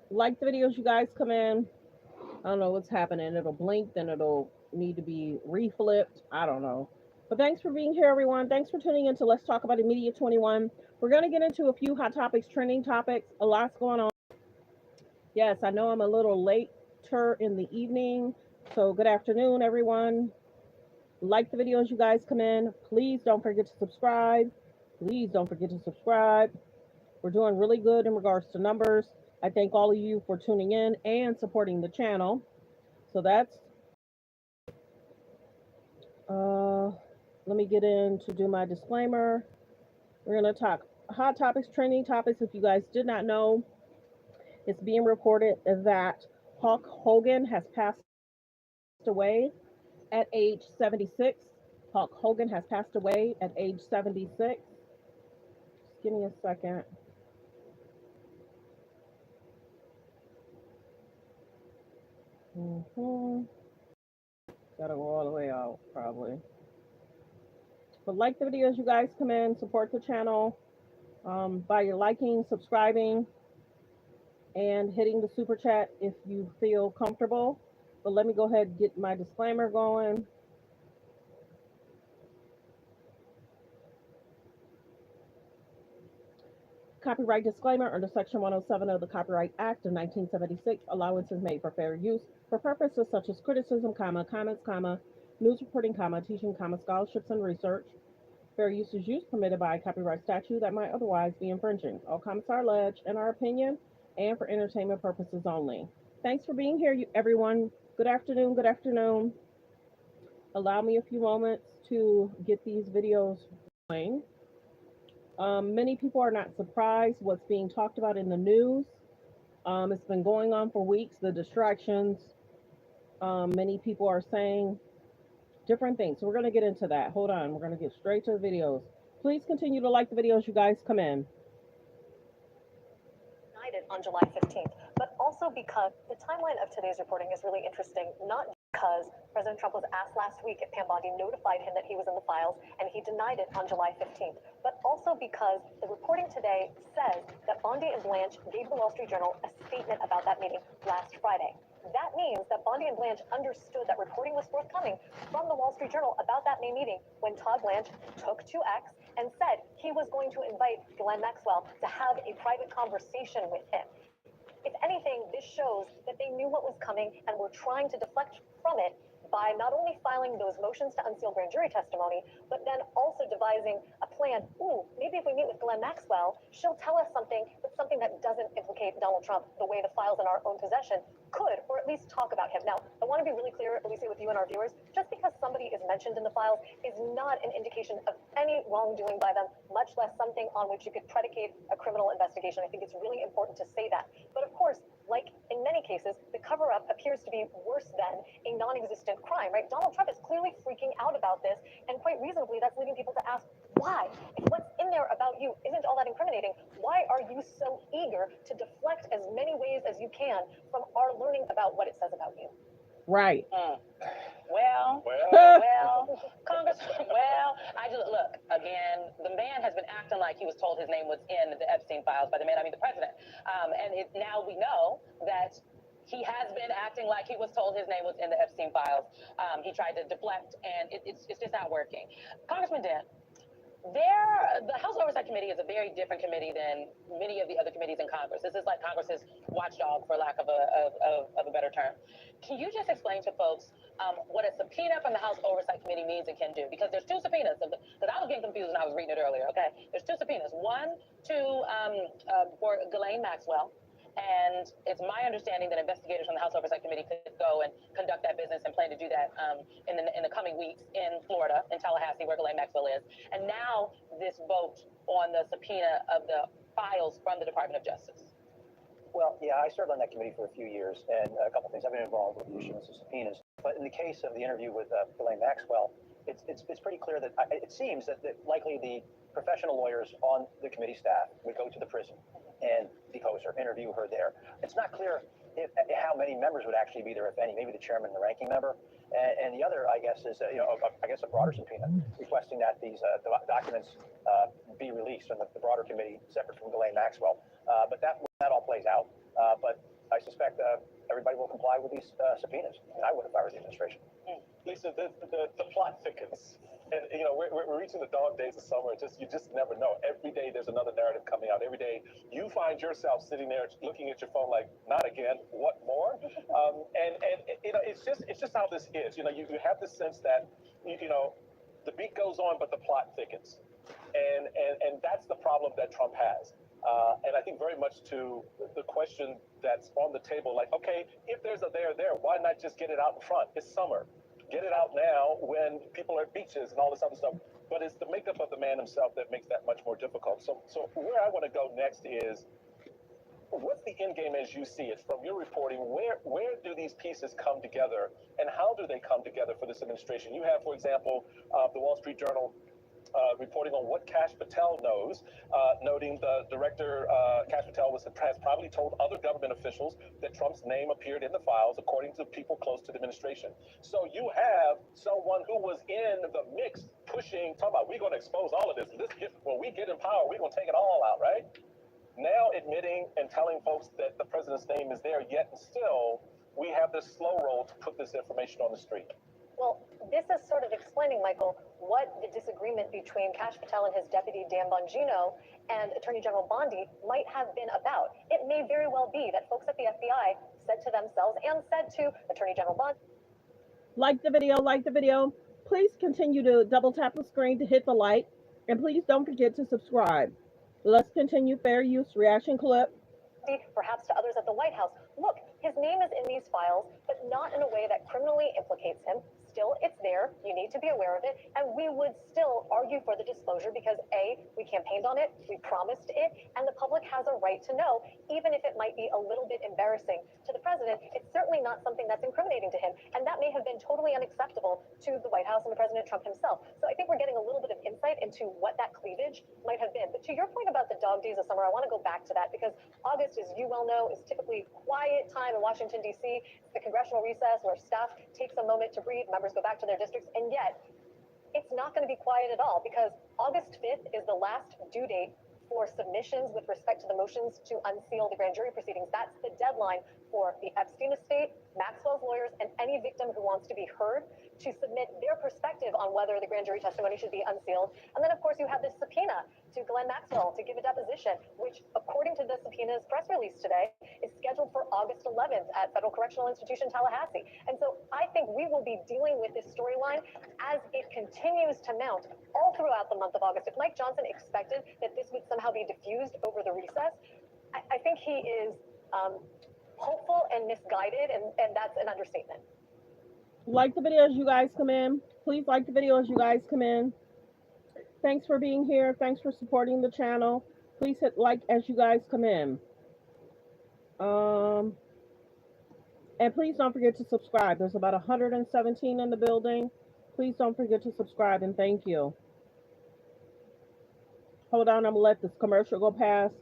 Like the videos, you guys come in. I don't know what's happening. It'll blink, then it'll need to be reflipped. I don't know. But thanks for being here, everyone. Thanks for tuning in to Let's Talk About Immediate 21. We're going to get into a few hot topics, trending topics, a lot's going on. Yes, I know I'm a little later in the evening. So good afternoon, everyone. Like the videos, you guys come in. Please don't forget to subscribe. Please don't forget to subscribe. We're doing really good in regards to numbers. I thank all of you for tuning in and supporting the channel. So that's uh let me get in to do my disclaimer. We're going to talk hot topics, trending topics. If you guys did not know, it's being reported that Hulk Hogan has passed away at age 76. Hulk Hogan has passed away at age 76. Just give me a second. Mm-hmm. Gotta go all the way out, probably. But like the videos, you guys come in, support the channel by your liking, subscribing, and hitting the super chat if you feel comfortable. But let me go ahead and get my disclaimer going. Copyright disclaimer under Section 107 of the Copyright Act of 1976, allowance is made for fair use for purposes such as criticism, comments, news reporting, teaching, scholarships, and research. Fair use is use permitted by a copyright statute that might otherwise be infringing. All comments are alleged in our opinion and for entertainment purposes only. Thanks for being here, everyone. Good afternoon. Good afternoon. Allow me a few moments to get these videos going. Many people are not surprised what's being talked about in the news. It's been going on for weeks, the distractions. Many people are saying different things. So we're going to get into that. Hold on. We're going to get straight to the videos. Please continue to like the videos, you guys come in. On July 15th, but also because the timeline of today's reporting is really interesting, not because President Trump was asked last week if Pam Bondi notified him that he was in the files, and he denied it on July 15th, but also because the reporting today says that Bondi and Blanche gave the Wall Street Journal a statement about that meeting last Friday. That means that Bondi and Blanche understood that reporting was forthcoming from the Wall Street Journal about that May meeting when Todd Blanche took to X and said he was going to invite Glenn Maxwell to have a private conversation with him. If anything, this shows that they knew what was coming and were trying to deflect from it by not only filing those motions to unseal grand jury testimony, but then also devising a plan. Ooh, maybe if we meet with Glenn Maxwell, she'll tell us something, but something that doesn't implicate Donald Trump the way the files in our own possession could, or at least talk about him. Now, I want to be really clear, Alicia, with you and our viewers, just because somebody is mentioned in the files is not an indication of any wrongdoing by them, much less something on which you could predicate a criminal investigation. I think it's really important to say that. But of course, like in many cases, the cover-up appears to be worse than a non-existent crime, right? Donald Trump is clearly freaking out about this, and quite reasonably, that's leading people to ask, why? If what's in there about you isn't all that incriminating, why are you so eager to deflect as many ways as you can from our learning about what it says about you? Right. I just look again. The man has been acting like he was told his name was in the Epstein files by the man, I mean the president. Now we know that he has been acting like he was told his name was in the Epstein files. He tried to deflect, and it's just not working. Congressman Dan, the House Oversight Committee is a very different committee than many of the other committees in Congress. This is like Congress's watchdog, for lack of a better term. Can you just explain to folks what a subpoena from the House Oversight Committee means and can do? Because there's two subpoenas. Because I was getting confused when I was reading it earlier. Okay, there's two subpoenas. One for Ghislaine Maxwell. And it's my understanding that investigators from the House Oversight Committee could go and conduct that business and plan to do that in the coming weeks in Florida, in Tallahassee, where Ghislaine Maxwell is. And now this vote on the subpoena of the files from the Department of Justice. Well, yeah, I served on that committee for a few years, and a couple things. I've been involved with the issuance of subpoenas. But in the case of the interview with Ghislaine Maxwell, it's pretty clear that it seems that likely the professional lawyers on the committee staff would go to the prison and depose her, interview her there. It's not clear how many members would actually be there, if any. Maybe the chairman and the ranking member. And the other, I guess, is a broader subpoena requesting that these documents be released from the broader committee, separate from Ghislaine Maxwell. But that all plays out. But I suspect everybody will comply with these subpoenas. And I would if I were the administration. Lisa, the plot thickens. And, we're reaching the dog days of summer. You just never know. Every day there's another narrative coming out. Every day you find yourself sitting there looking at your phone like, not again, what more? It's just how this is. You have this sense that, the beat goes on, but the plot thickens. And that's the problem that Trump has. And I think very much to the question that's on the table, like, okay, if there's a there, why not just get it out in front? It's summer. Get it out now when people are at beaches and all this other stuff. But it's the makeup of the man himself that makes that much more difficult. So where I want to go next is, what's the end game as you see it from your reporting? Where do these pieces come together, and how do they come together for this administration? You have, for example, the Wall Street Journal reporting on what Kash Patel knows, noting the director, Kash Patel, has probably told other government officials that Trump's name appeared in the files, according to people close to the administration. So you have someone who was in the mix pushing, talking about, we're going to expose all of this. When we get in power, we're going to take it all out, right? Now admitting and telling folks that the president's name is there, yet and still we have this slow roll to put this information on the street. Well, this is sort of explaining, Michael, what the disagreement between Kash Patel and his deputy Dan Bongino and Attorney General Bondi might have been about. It may very well be that folks at the FBI said to themselves and said to Attorney General Bondi. Like the video. Please continue to double tap the screen to hit the like, and please don't forget to subscribe. Let's continue fair use reaction clip. Perhaps to others at the White House. Look, his name is in these files, but not in a way that criminally implicates him. Still, it's there. You need to be aware of it. And we would still argue for the disclosure because, A, we campaigned on it, we promised it, and the public has a right to know, even if it might be a little bit embarrassing to the president. It's certainly not something that's incriminating to him. And that may have been totally unacceptable to the White House and to President Trump himself. So I think we're getting a little bit of insight into what that cleavage might have been. But to your point about the dog days of summer, I want to go back to that because August, as you well know, is typically quiet time in Washington, D.C. It's the congressional recess where staff takes a moment to breathe, members go back to their districts, and yet it's not going to be quiet at all because August 5th is the last due date for submissions with respect to the motions to unseal the grand jury proceedings. That's the deadline for the Epstein estate, Maxwell's lawyers, and any victim who wants to be heard to submit their perspective on whether the grand jury testimony should be unsealed. And then, of course, you have this subpoena to Glenn Maxwell to give a deposition, which, according to the subpoena's press release today, is scheduled for August 11th at Federal Correctional Institution, Tallahassee. And so I think we will be dealing with this storyline as it continues to mount all throughout the month of August. If Mike Johnson expected that this would somehow be diffused over the recess, I think he is hopeful and misguided, and that's an understatement. Like the video as you guys come in. Please like the video as you guys come in. Thanks for being here. Thanks for supporting the channel. Please hit like as you guys come in. And please don't forget to subscribe. There's about 117 in the building. Please don't forget to subscribe, and thank you. Hold on, I'm gonna let this commercial go past.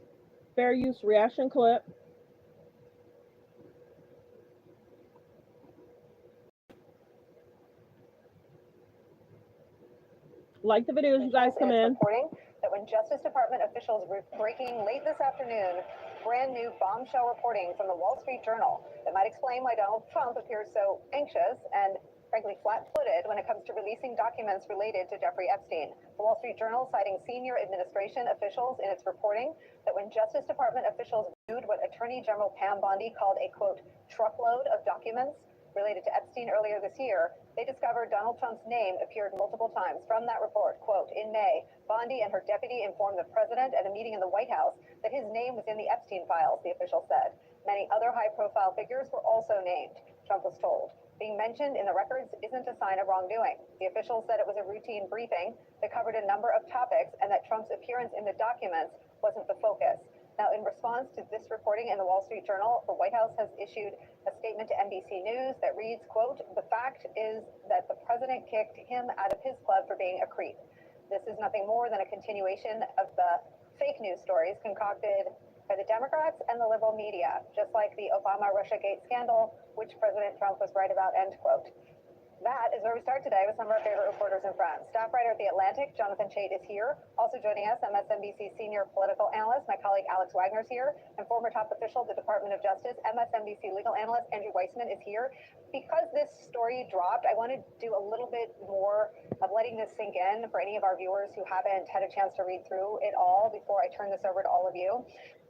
Fair use reaction clip. Like the video as you guys come in. Reporting that when Justice Department officials were breaking late this afternoon, brand new bombshell reporting from the Wall Street Journal that might explain why Donald Trump appears so anxious and frankly flat-footed when it comes to releasing documents related to Jeffrey Epstein. The Wall Street Journal citing senior administration officials in its reporting that when Justice Department officials viewed what Attorney General Pam Bondi called a, quote, truckload of documents related to Epstein earlier this year, they discovered Donald Trump's name appeared multiple times. From that report, quote, in May, Bondi and her deputy informed the president at a meeting in the White House that his name was in the Epstein files, the official said. Many other high-profile figures were also named, Trump was told. Being mentioned in the records isn't a sign of wrongdoing. The officials said it was a routine briefing that covered a number of topics and that Trump's appearance in the documents wasn't the focus. Now, in response to this reporting in the Wall Street Journal, the White House has issued a statement to NBC News that reads, quote, the fact is that the president kicked him out of his club for being a creep. This is nothing more than a continuation of the fake news stories concocted by the Democrats and the liberal media, just like the Obama-Russiagate scandal, which President Trump was right about, end quote. That is where we start today with some of our favorite reporters and friends. Staff writer at The Atlantic, Jonathan Chait, is here. Also joining us, MSNBC senior political analyst, my colleague Alex Wagner is here. And former top official of the Department of Justice, MSNBC legal analyst, Andrew Weissman is here. Because this story dropped, I want to do a little bit more of letting this sink in for any of our viewers who haven't had a chance to read through it all before I turn this over to all of you.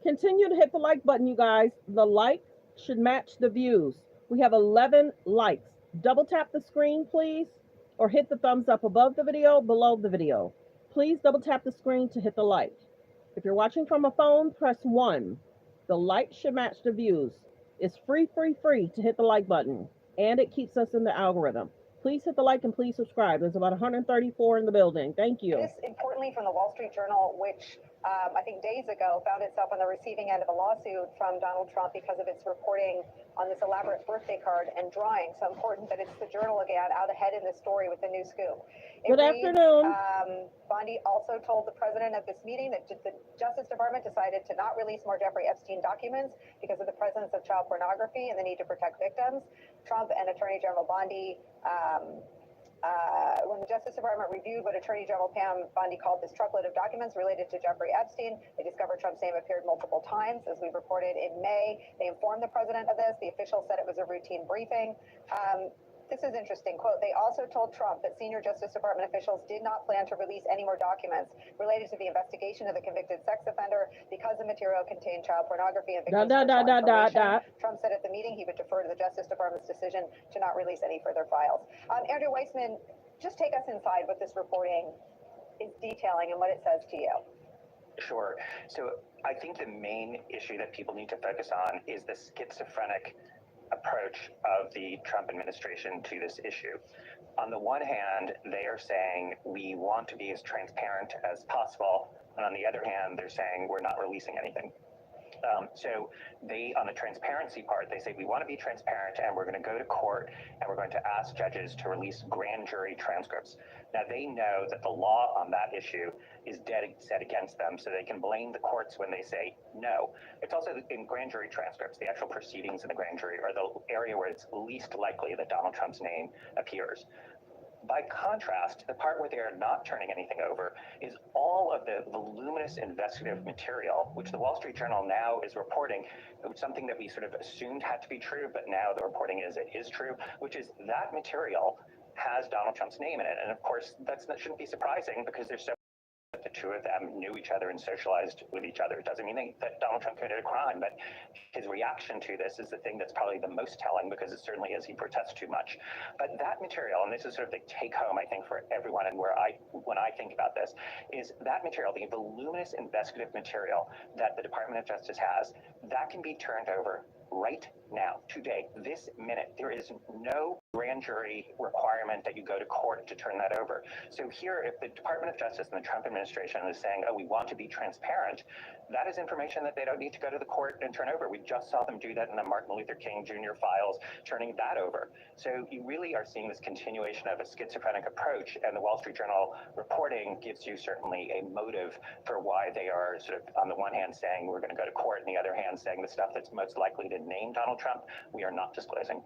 Continue to hit the like button, you guys. The like should match the views. We have 11 likes. Double tap the screen, please, or hit the thumbs up above the video, below the video. Please double tap the screen to hit the like. If you're watching from a phone, press 1. The like should match the views. It's free to hit the like button, and it keeps us in the algorithm. Please hit the like and please subscribe. There's about 134 in the building. Thank you. This, importantly, from the Wall Street Journal, which I think days ago found itself on the receiving end of a lawsuit from Donald Trump because of its reporting on this elaborate birthday card and drawing. So important that it's the Journal again out ahead in this story with the new scoop. Good afternoon. Bondi also told the president of this meeting that the Justice Department decided to not release more Jeffrey Epstein documents because of the presence of child pornography and the need to protect victims. Trump and Attorney General Bondi when the Justice Department reviewed what Attorney General Pam Bondi called this truckload of documents related to Jeffrey Epstein, they discovered Trump's name appeared multiple times. As we reported in May, they informed the president of this. The official said it was a routine briefing. This is interesting. Quote, they also told Trump that senior Justice Department officials did not plan to release any more documents related to the investigation of the convicted sex offender because the material contained child pornography and victims' information. Trump said at the meeting he would defer to the Justice Department's decision to not release any further files. Andrew Weissman, just take us inside what this reporting is detailing and what it says to you. Sure. So I think the main issue that people need to focus on is the schizophrenic approach of the Trump administration to this issue. On the one hand, they are saying we want to be as transparent as possible, and on the other hand, they're saying we're not releasing anything. So they, on the transparency part, they say we want to be transparent and we're going to go to court and we're going to ask judges to release grand jury transcripts. Now, they know that the law on that issue is dead set against them, so they can blame the courts when they say no. It's also in grand jury transcripts, the actual proceedings in the grand jury are the area where it's least likely that Donald Trump's name appears. By contrast, the part where they are not turning anything over is all of the voluminous investigative material, which the Wall Street Journal now is reporting, something that we sort of assumed had to be true, but now the reporting is it is true, which is that material has Donald Trump's name in it. And of course, that shouldn't be surprising because there's so the two of them knew each other and socialized with each other. It doesn't mean that Donald Trump committed a crime, but his reaction to this is the thing that's probably the most telling because it certainly is he protests too much. But that material, and this is sort of the take home, I think, for everyone and when I think about this, is that material, the voluminous investigative material that the Department of Justice has, that can be turned over right now, today, this minute. There is no grand jury requirement that you go to court to turn that over. So here, if the Department of Justice and the Trump administration is saying, oh, we want to be transparent, that is information that they don't need to go to the court and turn over. We just saw them do that in the Martin Luther King Jr. files, turning that over. So you really are seeing this continuation of a schizophrenic approach, and the Wall Street Journal reporting gives you certainly a motive for why they are sort of, on the one hand, saying we're going to go to court, and the other hand, saying the stuff that's most likely to name Donald Trump, we are not disclosing.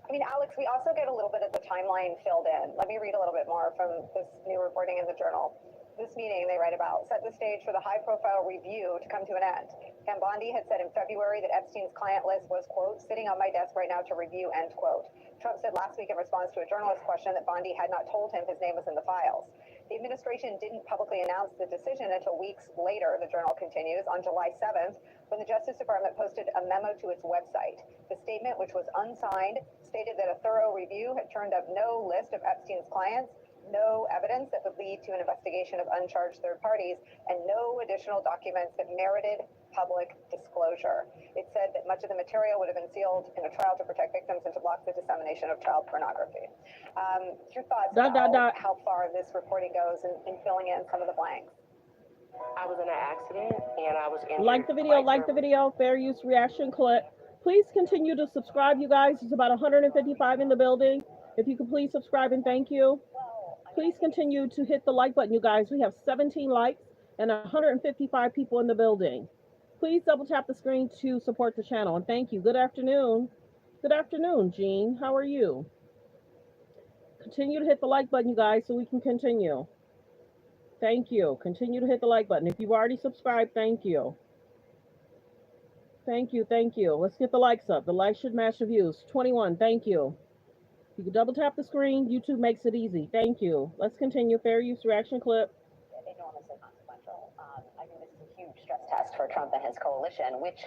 I mean, Alex, we also get a little bit of the timeline filled in. Let me read a little bit more from this new reporting in the Journal. This meeting, they write about, set the stage for the high-profile review to come to an end. Pam Bondi had said in February that Epstein's client list was, quote, sitting on my desk right now to review, end quote. Trump said last week in response to a journalist's question that Bondi had not told him his name was in the files. The administration didn't publicly announce the decision until weeks later, the Journal continues, on July 7th, when the Justice Department posted a memo to its website. The statement, which was unsigned, stated that a thorough review had turned up no list of Epstein's clients, no evidence that would lead to an investigation of uncharged third parties, and no additional documents that merited public disclosure. It said that much of the material would have been sealed in a trial to protect victims and to block the dissemination of child pornography. Your thoughts about how far this reporting goes in filling in some of the blanks? I was in an accident and I was injured. Like the video, fair use reaction clip. Please continue to subscribe, you guys. There's about 155 in the building. If you could please subscribe and thank you. Please continue to hit the like button, you guys. We have 17 likes and 155 people in the building. Please double tap the screen to support the channel, and thank you. Good afternoon. Good afternoon, Jean. How are you? Continue to hit the like button, you guys, so we can continue. Thank you. Continue to hit the like button. If you've already subscribed, thank you. Thank you, thank you. Let's get the likes up. The likes should match the views. 21, thank you. You can double tap the screen. YouTube makes it easy. Thank you. Let's continue. Fair use reaction clip. Enormously consequential. I think this is a huge stress test for Trump and his coalition, which,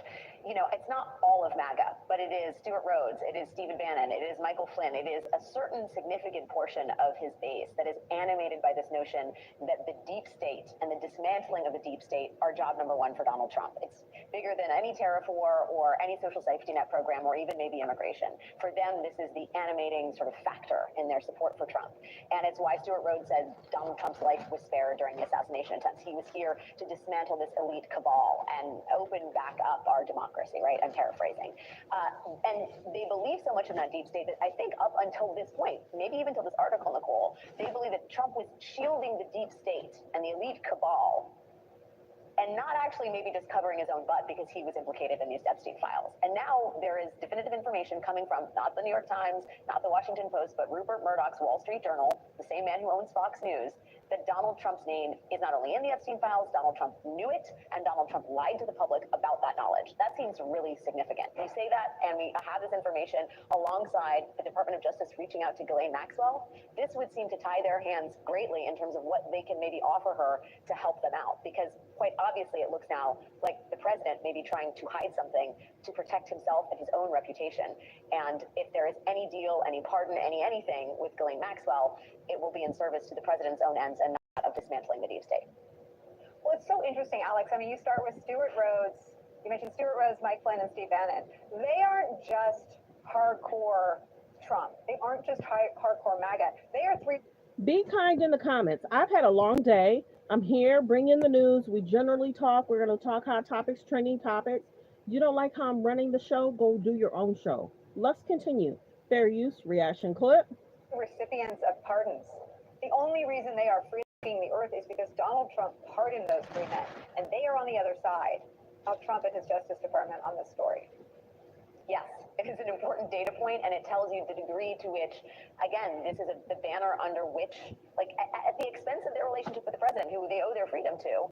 it's not all of MAGA, but it is Stuart Rhodes, it is Stephen Bannon, it is Michael Flynn, it is a certain significant portion of his base that is animated by this notion that the deep state and the dismantling of the deep state are job number one for Donald Trump. It's bigger than any tariff war or any social safety net program or even maybe immigration. For them, this is the animating sort of factor in their support for Trump. And it's why Stuart Rhodes said Donald Trump's life was spared during the assassination attempts. He was here to dismantle this elite cabal and open back up our democracy, right? I'm paraphrasing. And they believe so much in that deep state that I think up until this point, maybe even until this article, Nicole, they believe that Trump was shielding the deep state and the elite cabal and not actually maybe just covering his own butt because he was implicated in these Epstein files. And now there is definitive information coming from not the New York Times, not the Washington Post, but Rupert Murdoch's Wall Street Journal, the same man who owns Fox News, that Donald Trump's name is not only in the Epstein files, Donald Trump knew it, and Donald Trump lied to the public about that knowledge. That seems really significant. We say that, and we have this information alongside the Department of Justice reaching out to Ghislaine Maxwell. This would seem to tie their hands greatly in terms of what they can maybe offer her to help them out, because quite obviously it looks now like the president may be trying to hide something to protect himself and his own reputation. And if there is any deal, any pardon, anything with Ghislaine Maxwell, it will be in service to the president's own ends and not of dismantling the deep state. Well, it's so interesting, Alex. I mean, you start with Stuart Rhodes. You mentioned Stuart Rhodes, Mike Flynn, and Steve Bannon. They aren't just hardcore Trump. They aren't just hardcore MAGA. They are three. Be kind in the comments. I've had a long day. I'm here bringing the news. We generally talk. We're going to talk hot topics, trending topics. You don't like how I'm running the show? Go do your own show. Let's continue. Fair use reaction clip. Recipients of pardons. The only reason they are freeing the earth is because Donald Trump pardoned those three men, and they are on the other side of Trump and his Justice Department on this story. Yes, it is an important data point, and it tells you the degree to which, again, this is the banner under which, like at the expense of their relationship with the president, who they owe their freedom to,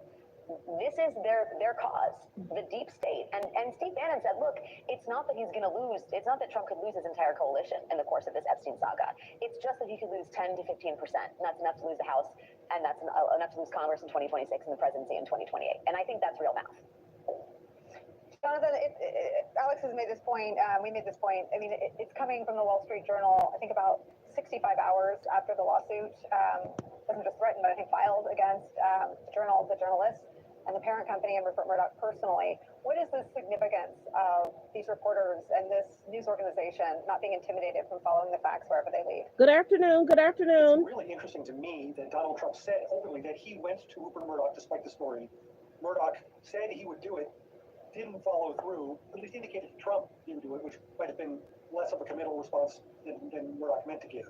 this is their cause, the deep state. And Steve Bannon said, look, it's not that he's going to lose, it's not that Trump could lose his entire coalition in the course of this Epstein saga. It's just that he could lose 10 to 15%, and that's enough to lose the House, and that's enough to lose Congress in 2026 and the presidency in 2028. And I think that's real math. Jonathan, Alex has made this point. We made this point. I mean, it's coming from the Wall Street Journal, I think about 65 hours after the lawsuit wasn't just threatened, but I think filed against the Journal, the journalists, and the parent company, and Rupert Murdoch personally. What is the significance of these reporters and this news organization not being intimidated from following the facts wherever they lead? Good afternoon. Good afternoon. It's really interesting to me that Donald Trump said openly that he went to Rupert Murdoch despite the story. Murdoch said he would do it, didn't follow through, at least indicated Trump didn't do it, which might have been less of a committal response than Murdoch meant to give.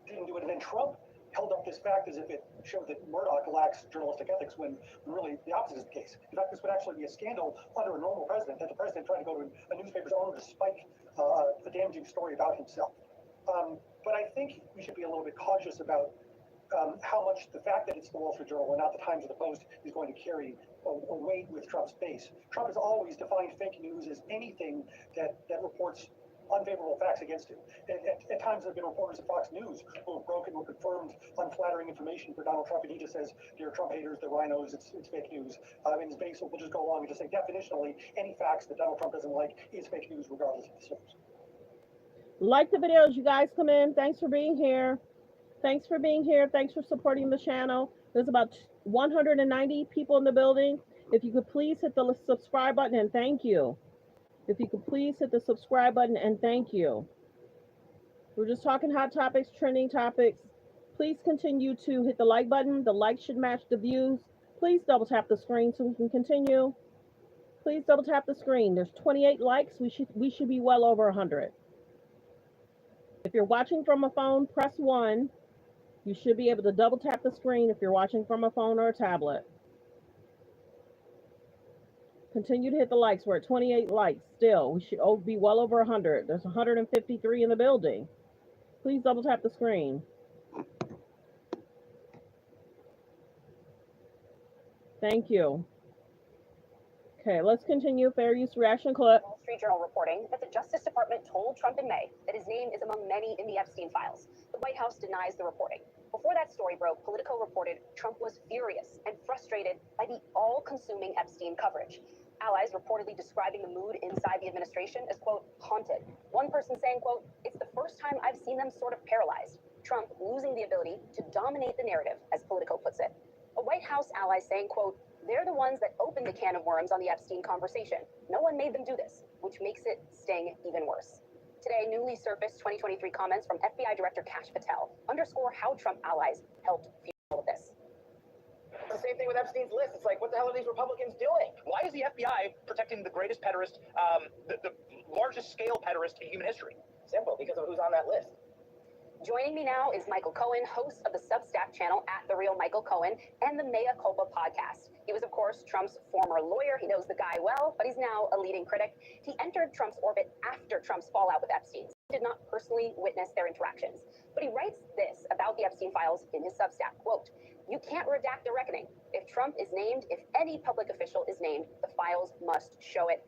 Didn't do it, and then Trump held up this fact as if it showed that Murdoch lacks journalistic ethics, when really the opposite is the case. In fact, this would actually be a scandal under a normal president, that the president tried to go to a newspaper's owner to spike a damaging story about himself. But I think we should be a little bit cautious about how much the fact that it's the Wall Street Journal and not the Times or the Post is going to carry a weight with Trump's base. Trump has always defined fake news as anything that reports unfavorable facts against him. At times there have been reporters at Fox News who have broken or confirmed unflattering information for Donald Trump, and he just says, "They're Trump haters, they're rhinos, it's fake news." And his base will just go along and just say, definitionally, any facts that Donald Trump doesn't like is fake news, regardless of the source. Like the videos, you guys come in. Thanks for being here. Thanks for being here. Thanks for supporting the channel. There's about 190 people in the building. If you could please hit the subscribe button, and thank you. If you could please hit the subscribe button, and thank you. We're just talking hot topics, trending topics. Please continue to hit the like button. The like should match the views. Please double tap the screen so we can continue. Please double tap the screen. There's 28 likes. We should be well over 100. If you're watching from a phone, press 1. You should be able to double tap the screen if you're watching from a phone or a tablet. Continue to hit the likes. We're at 28 likes still. We should be well over 100. There's 153 in the building. Please double tap the screen. Thank you. Okay, let's continue. Fair use reaction clip. Wall Street Journal reporting that the Justice Department told Trump in May that his name is among many in the Epstein files. The White House denies the reporting. Before that story broke, Politico reported Trump was furious and frustrated by the all-consuming Epstein coverage. Allies reportedly describing the mood inside the administration as, quote, haunted. One person saying, quote, it's the first time I've seen them sort of paralyzed. Trump losing the ability to dominate the narrative, as Politico puts it. A White House ally saying, quote, they're the ones that opened the can of worms on the Epstein conversation. No one made them do this, which makes it sting even worse. Today, newly surfaced 2023 comments from FBI Director Kash Patel underscore how Trump allies helped fuel all of this. The same thing with Epstein's list. It's like, what the hell are these Republicans doing? Why is the FBI protecting the greatest pederast, the largest scale pederast in human history? Simple, because of who's on that list. Joining me now is Michael Cohen, host of the Substack channel @The Real Michael Cohen and the Mea Culpa podcast. He was, of course, Trump's former lawyer. He knows the guy well, but he's now a leading critic. He entered Trump's orbit after Trump's fallout with Epstein. He did not personally witness their interactions. But he writes this about the Epstein files in his Substack, quote, you can't redact the reckoning. If Trump is named, if any public official is named, the files must show it.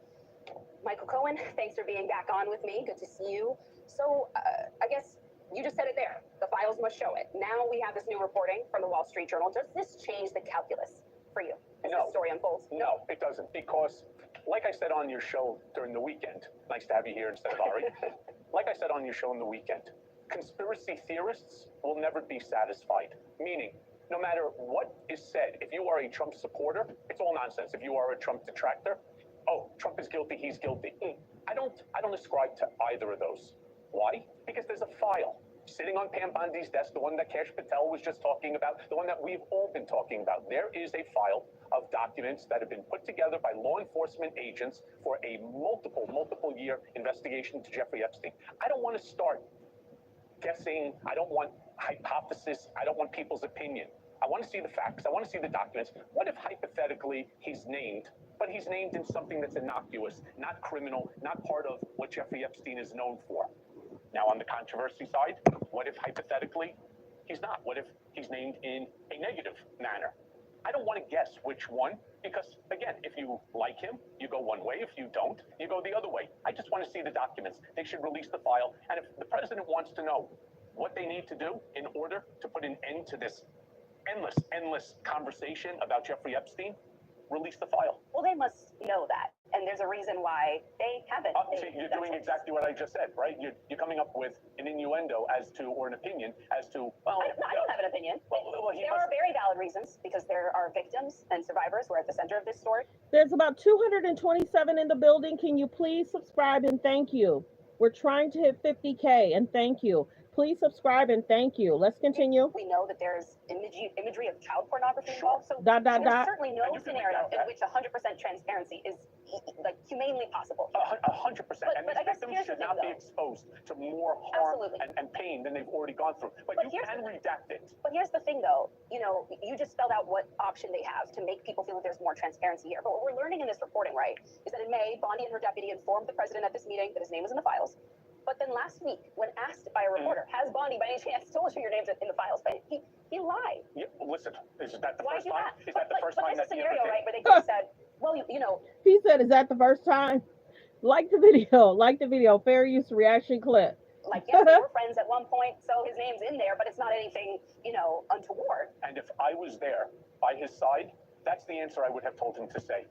Michael Cohen, thanks for being back on with me. Good to see you. So I guess you just said it there. The files must show it. Now we have this new reporting from the Wall Street Journal. Does this change the calculus for you as the story unfolds? No, it doesn't. Because, like I said on your show during the weekend, nice to have you here instead of Ari. Like I said on your show in the weekend, conspiracy theorists will never be satisfied. Meaning, no matter what is said, if you are a Trump supporter, it's all nonsense. If you are a Trump detractor, oh, Trump is guilty, he's guilty. I don't ascribe to either of those. Why? Because there's a file sitting on Pam Bondi's desk, the one that Kash Patel was just talking about, the one that we've all been talking about. There is a file of documents that have been put together by law enforcement agents for a multiple year investigation to Jeffrey Epstein. I don't want to start guessing. I don't want hypothesis. I don't want people's opinion. I want to see the facts. I want to see the documents. What if hypothetically he's named, but he's named in something that's innocuous, not criminal, not part of what Jeffrey Epstein is known for? Now, on the controversy side, what if hypothetically he's not? What if he's named in a negative manner? I don't want to guess which one, because again, if you like him, you go one way. If you don't, you go the other way. I just want to see the documents. They should release the file. And if the president wants to know what they need to do in order to put an end to this endless conversation about Jeffrey Epstein, release the file. Well, they must know that. And there's a reason why they haven't. See, you're doing exactly what I just said, right? You're coming up with an innuendo as to, or an opinion as to, well... I don't have an opinion. There are very valid reasons, because there are victims and survivors who are at the center of this story. There's about 227 in the building. Can you please subscribe and thank you? We're trying to hit 50K and thank you. Please subscribe and thank you. Let's continue. We know that there's imagery of child pornography involved, so There's certainly no scenario in which 100% transparency is like humanely possible. 100%. And but these victims should not be exposed to more harm and pain than they've already gone through. But you can redact it. But here's the thing, though. You know, you just spelled out what option they have to make people feel that there's more transparency here. But what we're learning in this reporting, right, is that in May, Bondi and her deputy informed the president at this meeting that his name was in the files. But then last week, when asked by a reporter, has Bondi by any chance told you your name's in the files? But he lied. Yeah, listen, is that the Why first do time? that? Is that the first time that that he scenario, ever did? right, where they just said, well, you know. He said, is that the first time? Like the video, fair use reaction clip. Like, yes, they were friends at one point, so his name's in there, but it's not anything, you know, untoward. And if I was there by his side, that's the answer I would have told him to say.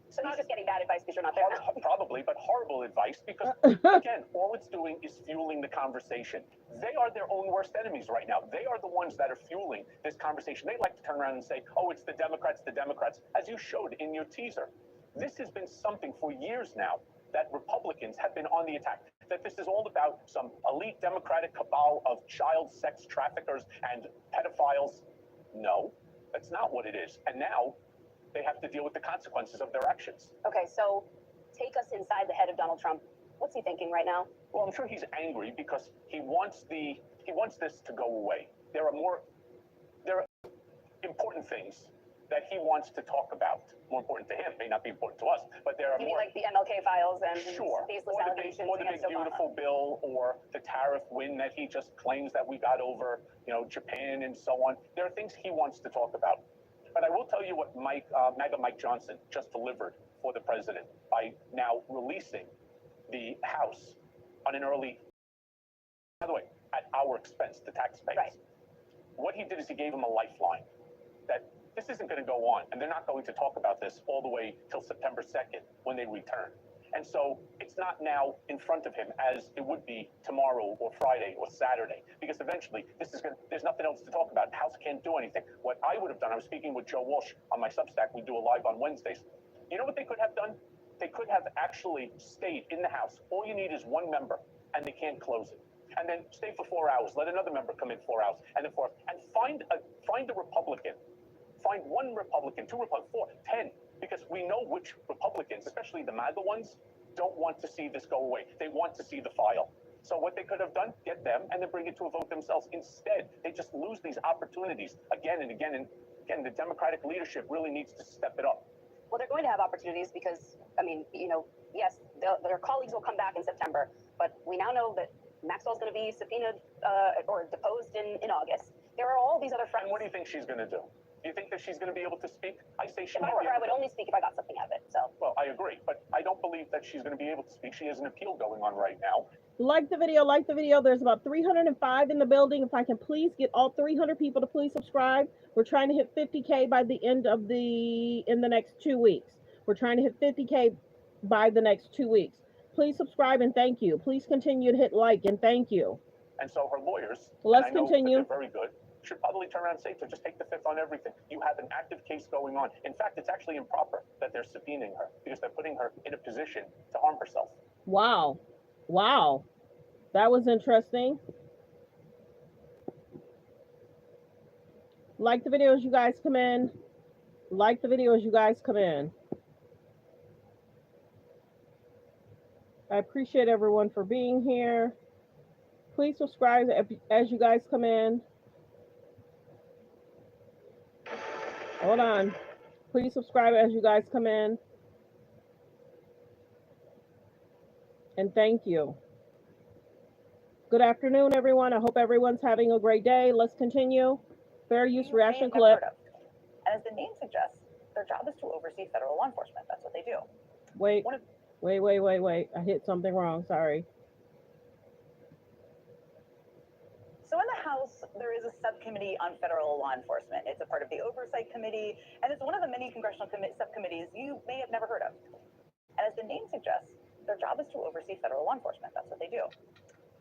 So he's just getting bad advice because you're not there. Probably, but horrible advice, because, again, all it's doing is fueling the conversation. They are their own worst enemies right now. They are the ones that are fueling this conversation. They like to turn around and say, oh, it's the Democrats, as you showed in your teaser. This has been something for years now that Republicans have been on the attack, that this is all about some elite Democratic cabal of child sex traffickers and pedophiles. No, that's not what it is. And now they have to deal with the consequences of their actions. Okay, so take us inside the head of Donald Trump. What's he thinking right now? Well, I'm sure he's angry because he wants this to go away. There are important things that he wants to talk about. More important to him, may not be important to us, but there are You mean more. like the MLK files and Sure. baseless allegations Or the against big Obama? beautiful bill, or the tariff win that he just claims that we got over, Japan and so on. There are things he wants to talk about. But I will tell you what MAGA Mike Johnson just delivered for the president by now releasing the House on an early, by the way, at our expense, the taxpayers. Right. What he did is he gave him a lifeline that this isn't going to go on, and they're not going to talk about this all the way till September 2nd when they return. And so it's not now in front of him as it would be tomorrow or Friday or Saturday, because eventually there's nothing else to talk about. The House can't do anything. What I would have done, I was speaking with Joe Walsh on my Substack. We do a live on Wednesdays. You know what they could have done? They could have actually stayed in the House. All you need is one member, and they can't close it. And then stay for 4 hours. Let another member come in 4 hours, and then 4 hours. And find a Republican. Find one Republican, 2 Republicans, 4, 10, because we know which Republicans, especially the MAGA ones, don't want to see this go away. They want to see the file. So what they could have done, get them and then bring it to a vote themselves. Instead, they just lose these opportunities again and again. And again, the Democratic leadership really needs to step it up. Well, they're going to have opportunities because, I mean, yes, their colleagues will come back in September, but we now know that Maxwell's going to be subpoenaed or deposed in August. There are all these other fronts. And what do you think she's going to do? Do you think that she's going to be able to speak? I say she If might I were be her, I able would to. only speak if I got something out of it. So. Well, I agree, but I don't believe that she's going to be able to speak. She has an appeal going on right now. Like the video, like the video. There's about 305 in the building. If I can please get all 300 people to please subscribe. We're trying to hit 50K by the end of in the next 2 weeks. We're trying to hit 50K by the next 2 weeks. Please subscribe and thank you. Please continue to hit like and thank you. And so her lawyers, Let's and I know continue. that they're very good, should probably turn around and say to her, just take the fifth on everything. You have an active case going on. In fact, it's actually improper that they're subpoenaing her because they're putting her in a position to harm herself. Wow. Wow. That was interesting. Like the video as you guys come in. Like the video as you guys come in. I appreciate everyone for being here. Please subscribe as you guys come in. Hold on. Please subscribe as you guys come in. And thank you. Good afternoon, everyone. I hope everyone's having a great day. Let's continue. Fair use reaction clip. And as the name suggests, their job is to oversee federal law enforcement. That's what they do. Wait. I hit something wrong. Sorry. So in the House, there is a subcommittee on federal law enforcement. It's a part of the Oversight Committee, and it's one of the many congressional subcommittees you may have never heard of. And as the name suggests, their job is to oversee federal law enforcement. That's what they do.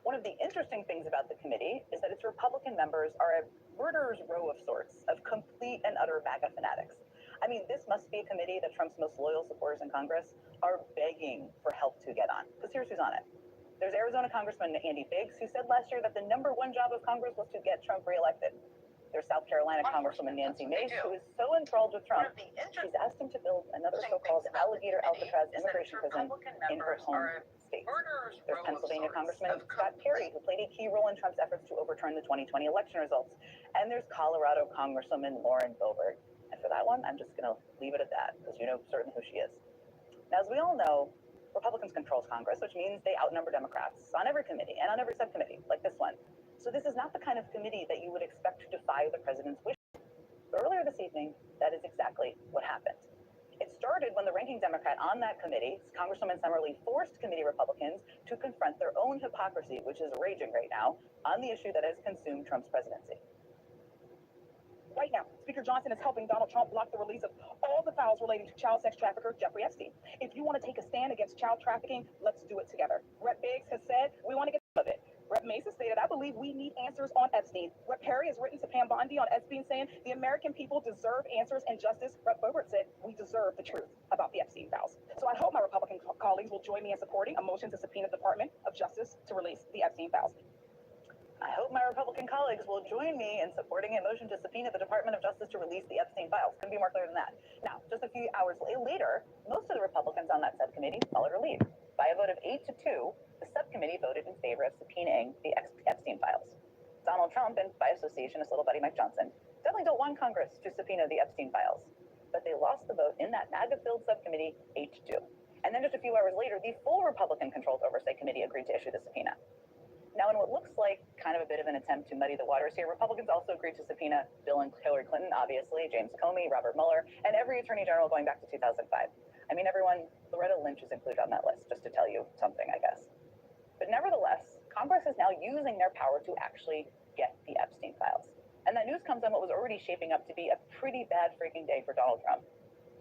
One of the interesting things about the committee is that its Republican members are a murderer's row of sorts, of complete and utter MAGA fanatics. I mean, this must be a committee that Trump's most loyal supporters in Congress are begging for help to get on. Because here's who's on it. There's Arizona Congressman Andy Biggs, who said last year that the #1 job of Congress was to get Trump reelected. There's South Carolina Congresswoman Nancy Mace, who is so enthralled with Trump, she's asked him to build another so-called alligator Alcatraz immigration prison in her home state. There's Pennsylvania Congressman Scott Perry, who played a key role in Trump's efforts to overturn the 2020 election results. And there's Colorado Congresswoman Lauren Boebert. And for that one, I'm just going to leave it at that, because you know certain who she is. Now, as we all know, Republicans control Congress, which means they outnumber Democrats on every committee and on every subcommittee, like this one. So this is not the kind of committee that you would expect to defy the president's wishes. But earlier this evening, that is exactly what happened. It started when the ranking Democrat on that committee, Congresswoman Summerlee, forced committee Republicans to confront their own hypocrisy, which is raging right now, on the issue that has consumed Trump's presidency. Right now, Speaker Johnson is helping Donald Trump block the release of all the files relating to child sex trafficker Jeffrey Epstein. If you want to take a stand against child trafficking, let's do it together. Rep. Biggs has said we want to get rid of it. Rep. Mace has stated, I believe we need answers on Epstein. Rep. Perry has written to Pam Bondi on Epstein saying the American people deserve answers and justice. Rep. Boebert said we deserve the truth about the Epstein files. So I hope my Republican colleagues will join me in supporting a motion to subpoena the Department of Justice to release the Epstein files. I hope my Republican colleagues will join me in supporting a motion to subpoena the Department of Justice to release the Epstein files. Couldn't be more clear than that. Now, just a few hours later, most of the Republicans on that subcommittee followed her lead. By a vote of 8-2, the subcommittee voted in favor of subpoenaing the Epstein files. Donald Trump, and by association his little buddy Mike Johnson, definitely don't want Congress to subpoena the Epstein files. but they lost the vote in that MAGA-filled subcommittee 8-2. And then just a few hours later, the full Republican-controlled Oversight Committee agreed to issue the subpoena. Now, in what looks like kind of a bit of an attempt to muddy the waters here, Republicans also agreed to subpoena Bill and Hillary Clinton, obviously, James Comey, Robert Mueller, and every attorney general going back to 2005. I mean, everyone, Loretta Lynch is included on that list, just to tell you something, I guess. But nevertheless, Congress is now using their power to actually get the Epstein files. And that news comes on what was already shaping up to be a pretty bad freaking day for Donald Trump.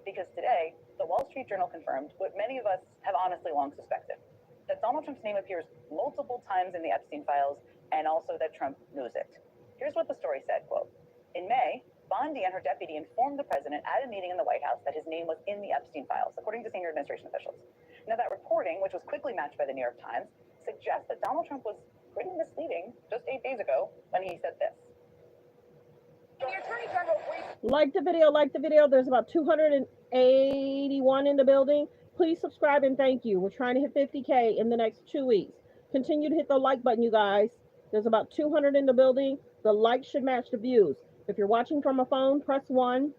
Because today, the Wall Street Journal confirmed what many of us have honestly long suspected, that Donald Trump's name appears multiple times in the Epstein files, and also that Trump knows it. Here's what the story said, quote, in May, Bondi and her deputy informed the president at a meeting in the White House that his name was in the Epstein files, according to senior administration officials. Now, that reporting, which was quickly matched by the New York Times, suggests that Donald Trump was pretty misleading just 8 days ago when he said this. Like the video. There's about 281 in the building. Please subscribe and thank you. We're trying to hit 50K in the next 2 weeks. Continue to hit the like button, you guys. There's about 200 in the building. The likes should match the views. If you're watching from a phone, press 1.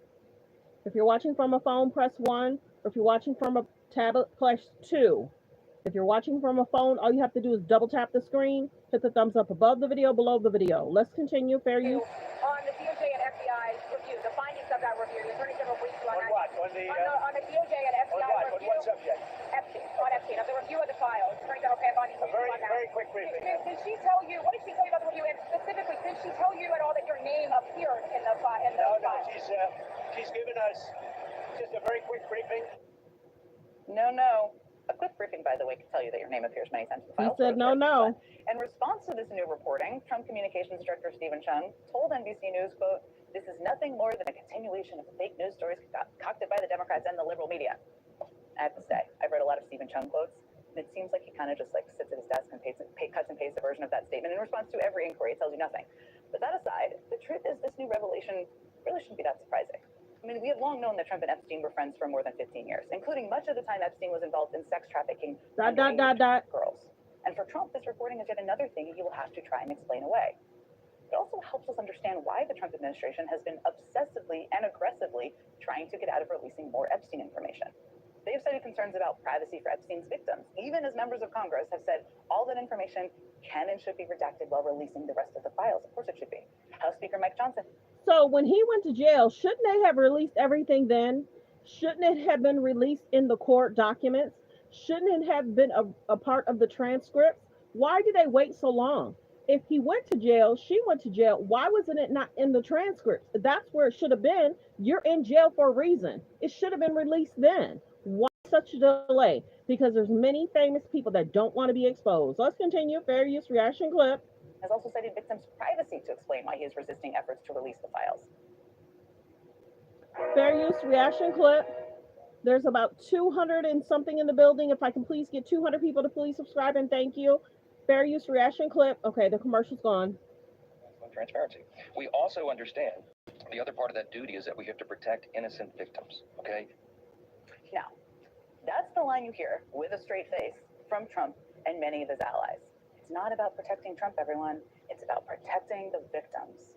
If you're watching from a phone, press 1. Or if you're watching from a tablet, press 2. If you're watching from a phone, all you have to do is double tap the screen, hit the thumbs up above the video, below the video. Let's continue. Fair use. On the DOJ and FBI review, the findings of that review, the Attorney General briefed you on that. What? On the DOJ and FBI review. What subject? Epstein, on Epstein, of the review of the files. Attorney General Bondi briefed you on that. Very quick briefing. Did she tell you, what did she tell you about the review? And specifically, did she tell you at all that your name appeared in the file? No, she's given us just a very quick briefing. No. A quick briefing, by the way, can tell you that your name appears many times in the files. He said no. In response to this new reporting, Trump Communications Director Stephen Chung told NBC News, quote, this is nothing more than a continuation of the fake news stories concocted by the Democrats and the liberal media. I have to say, I've read a lot of Stephen Chung quotes, and it seems like he kind of just like sits at his desk and cuts and pastes a version of that statement in response to every inquiry. It tells you nothing. But that aside, the truth is this new revelation really shouldn't be that surprising. I mean, we have long known that Trump and Epstein were friends for more than 15 years, including much of the time Epstein was involved in sex trafficking girls. And for Trump, this reporting is yet another thing he will have to try and explain away. It also helps us understand why the Trump administration has been obsessively and aggressively trying to get out of releasing more Epstein information. They have cited concerns about privacy for Epstein's victims, even as members of Congress have said all that information can and should be redacted while releasing the rest of the files. Of course it should be. House Speaker Mike Johnson. So when he went to jail, shouldn't they have released everything then? Shouldn't it have been released in the court documents? Shouldn't it have been a part of the transcripts? Why did they wait so long? If he went to jail, she went to jail, why wasn't it not in the transcripts? That's where it should have been. You're in jail for a reason. It should have been released then. Why such a delay? Because there's many famous people that don't want to be exposed. Let's continue. Fair use reaction clip. Has also cited victims' privacy to explain why he is resisting efforts to release the files. Fair use reaction clip. There's about 200 and something in the building. If I can please get 200 people to please subscribe and thank you. Fair use reaction clip. Okay, the commercial's gone. Transparency. We also understand the other part of that duty is that we have to protect innocent victims, okay? Now, that's the line you hear with a straight face from Trump and many of his allies. It's not about protecting Trump, everyone. It's about protecting the victims.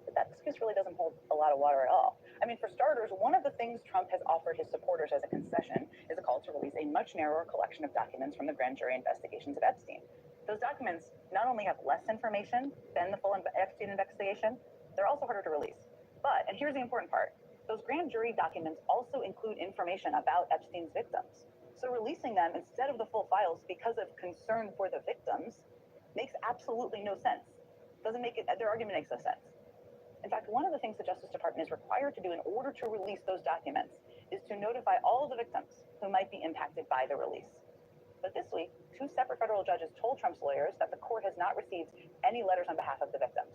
But that excuse really doesn't hold a lot of water at all. I mean, for starters, one of the things Trump has offered his supporters as a concession is a call to release a much narrower collection of documents from the grand jury investigations of Epstein. Those documents not only have less information than the full Epstein investigation, they're also harder to release. But, and here's the important part, those grand jury documents also include information about Epstein's victims. So releasing them instead of the full files because of concern for the victims makes absolutely no sense. Doesn't make it, their argument makes no sense. In fact, one of the things the Justice Department is required to do in order to release those documents is to notify all of the victims who might be impacted by the release. But this week, 2 separate federal judges told Trump's lawyers that the court has not received any letters on behalf of the victims.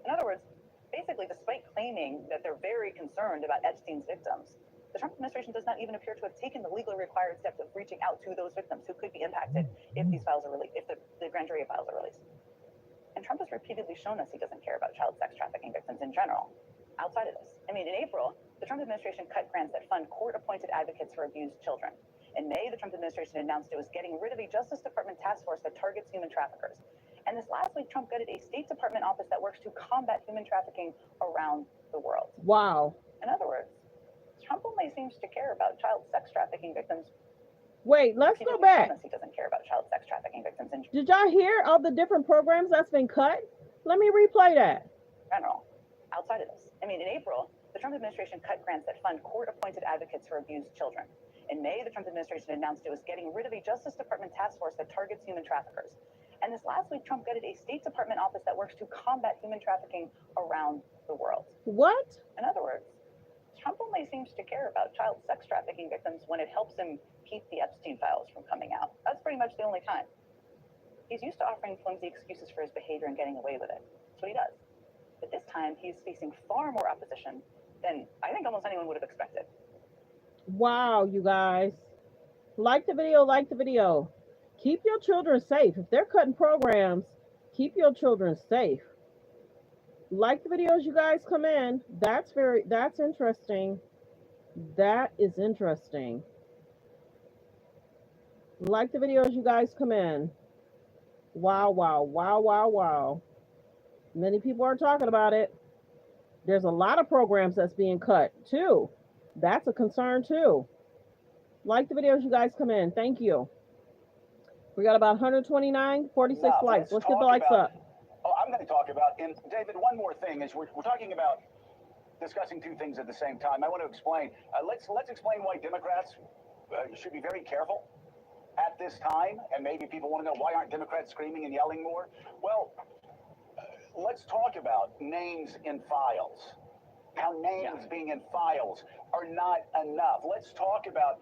In other words, basically, despite claiming that they're very concerned about Epstein's victims, the Trump administration does not even appear to have taken the legally required steps of reaching out to those victims who could be impacted if these files are released, if the grand jury files are released. And Trump has repeatedly shown us he doesn't care about child sex trafficking victims in general. Outside of this, I mean, in April, the Trump administration cut grants that fund court-appointed advocates for abused children. In May, the Trump administration announced it was getting rid of a Justice Department task force that targets human traffickers. And this last week, Trump gutted a State Department office that works to combat human trafficking around the world. Wow. In other words, this Trump only seems to care about child sex trafficking victims. Wait, let's go back. He doesn't care about child sex trafficking victims in Did y'all hear all the different programs that's been cut? Let me replay that. general. Outside of this, I mean, in April, the Trump administration cut grants that fund court-appointed advocates for abused children. In May, the Trump administration announced it was getting rid of a Justice Department task force that targets human traffickers. And this last week, Trump gutted a State Department office that works to combat human trafficking around the world. What? In other words, Trump only seems to care about child sex trafficking victims when it helps him keep the Epstein files from coming out. That's pretty much the only time. He's used to offering flimsy excuses for his behavior and getting away with it. That's what he does. But this time, he's facing far more opposition than I think almost anyone would have expected. Wow, you guys. Like the video, like the video. Keep your children safe. If they're cutting programs, keep your children safe. Like the videos, you guys come in. That's interesting. That is interesting. Like the videos, you guys come in. Wow, wow, wow, wow, wow. Many people are talking about it. There's a lot of programs that's being cut too. That's a concern too. Like the videos, you guys come in. Thank you. We got about 129, 46 likes. Let's get the likes up. Oh, I'm going to talk about, and David, one more thing is we're talking about discussing two things at the same time. I want to explain. Let's explain why Democrats should be very careful at this time, and maybe people want to know why aren't Democrats screaming and yelling more? Well, let's talk about names in files. How names being in files are not enough. Let's talk about,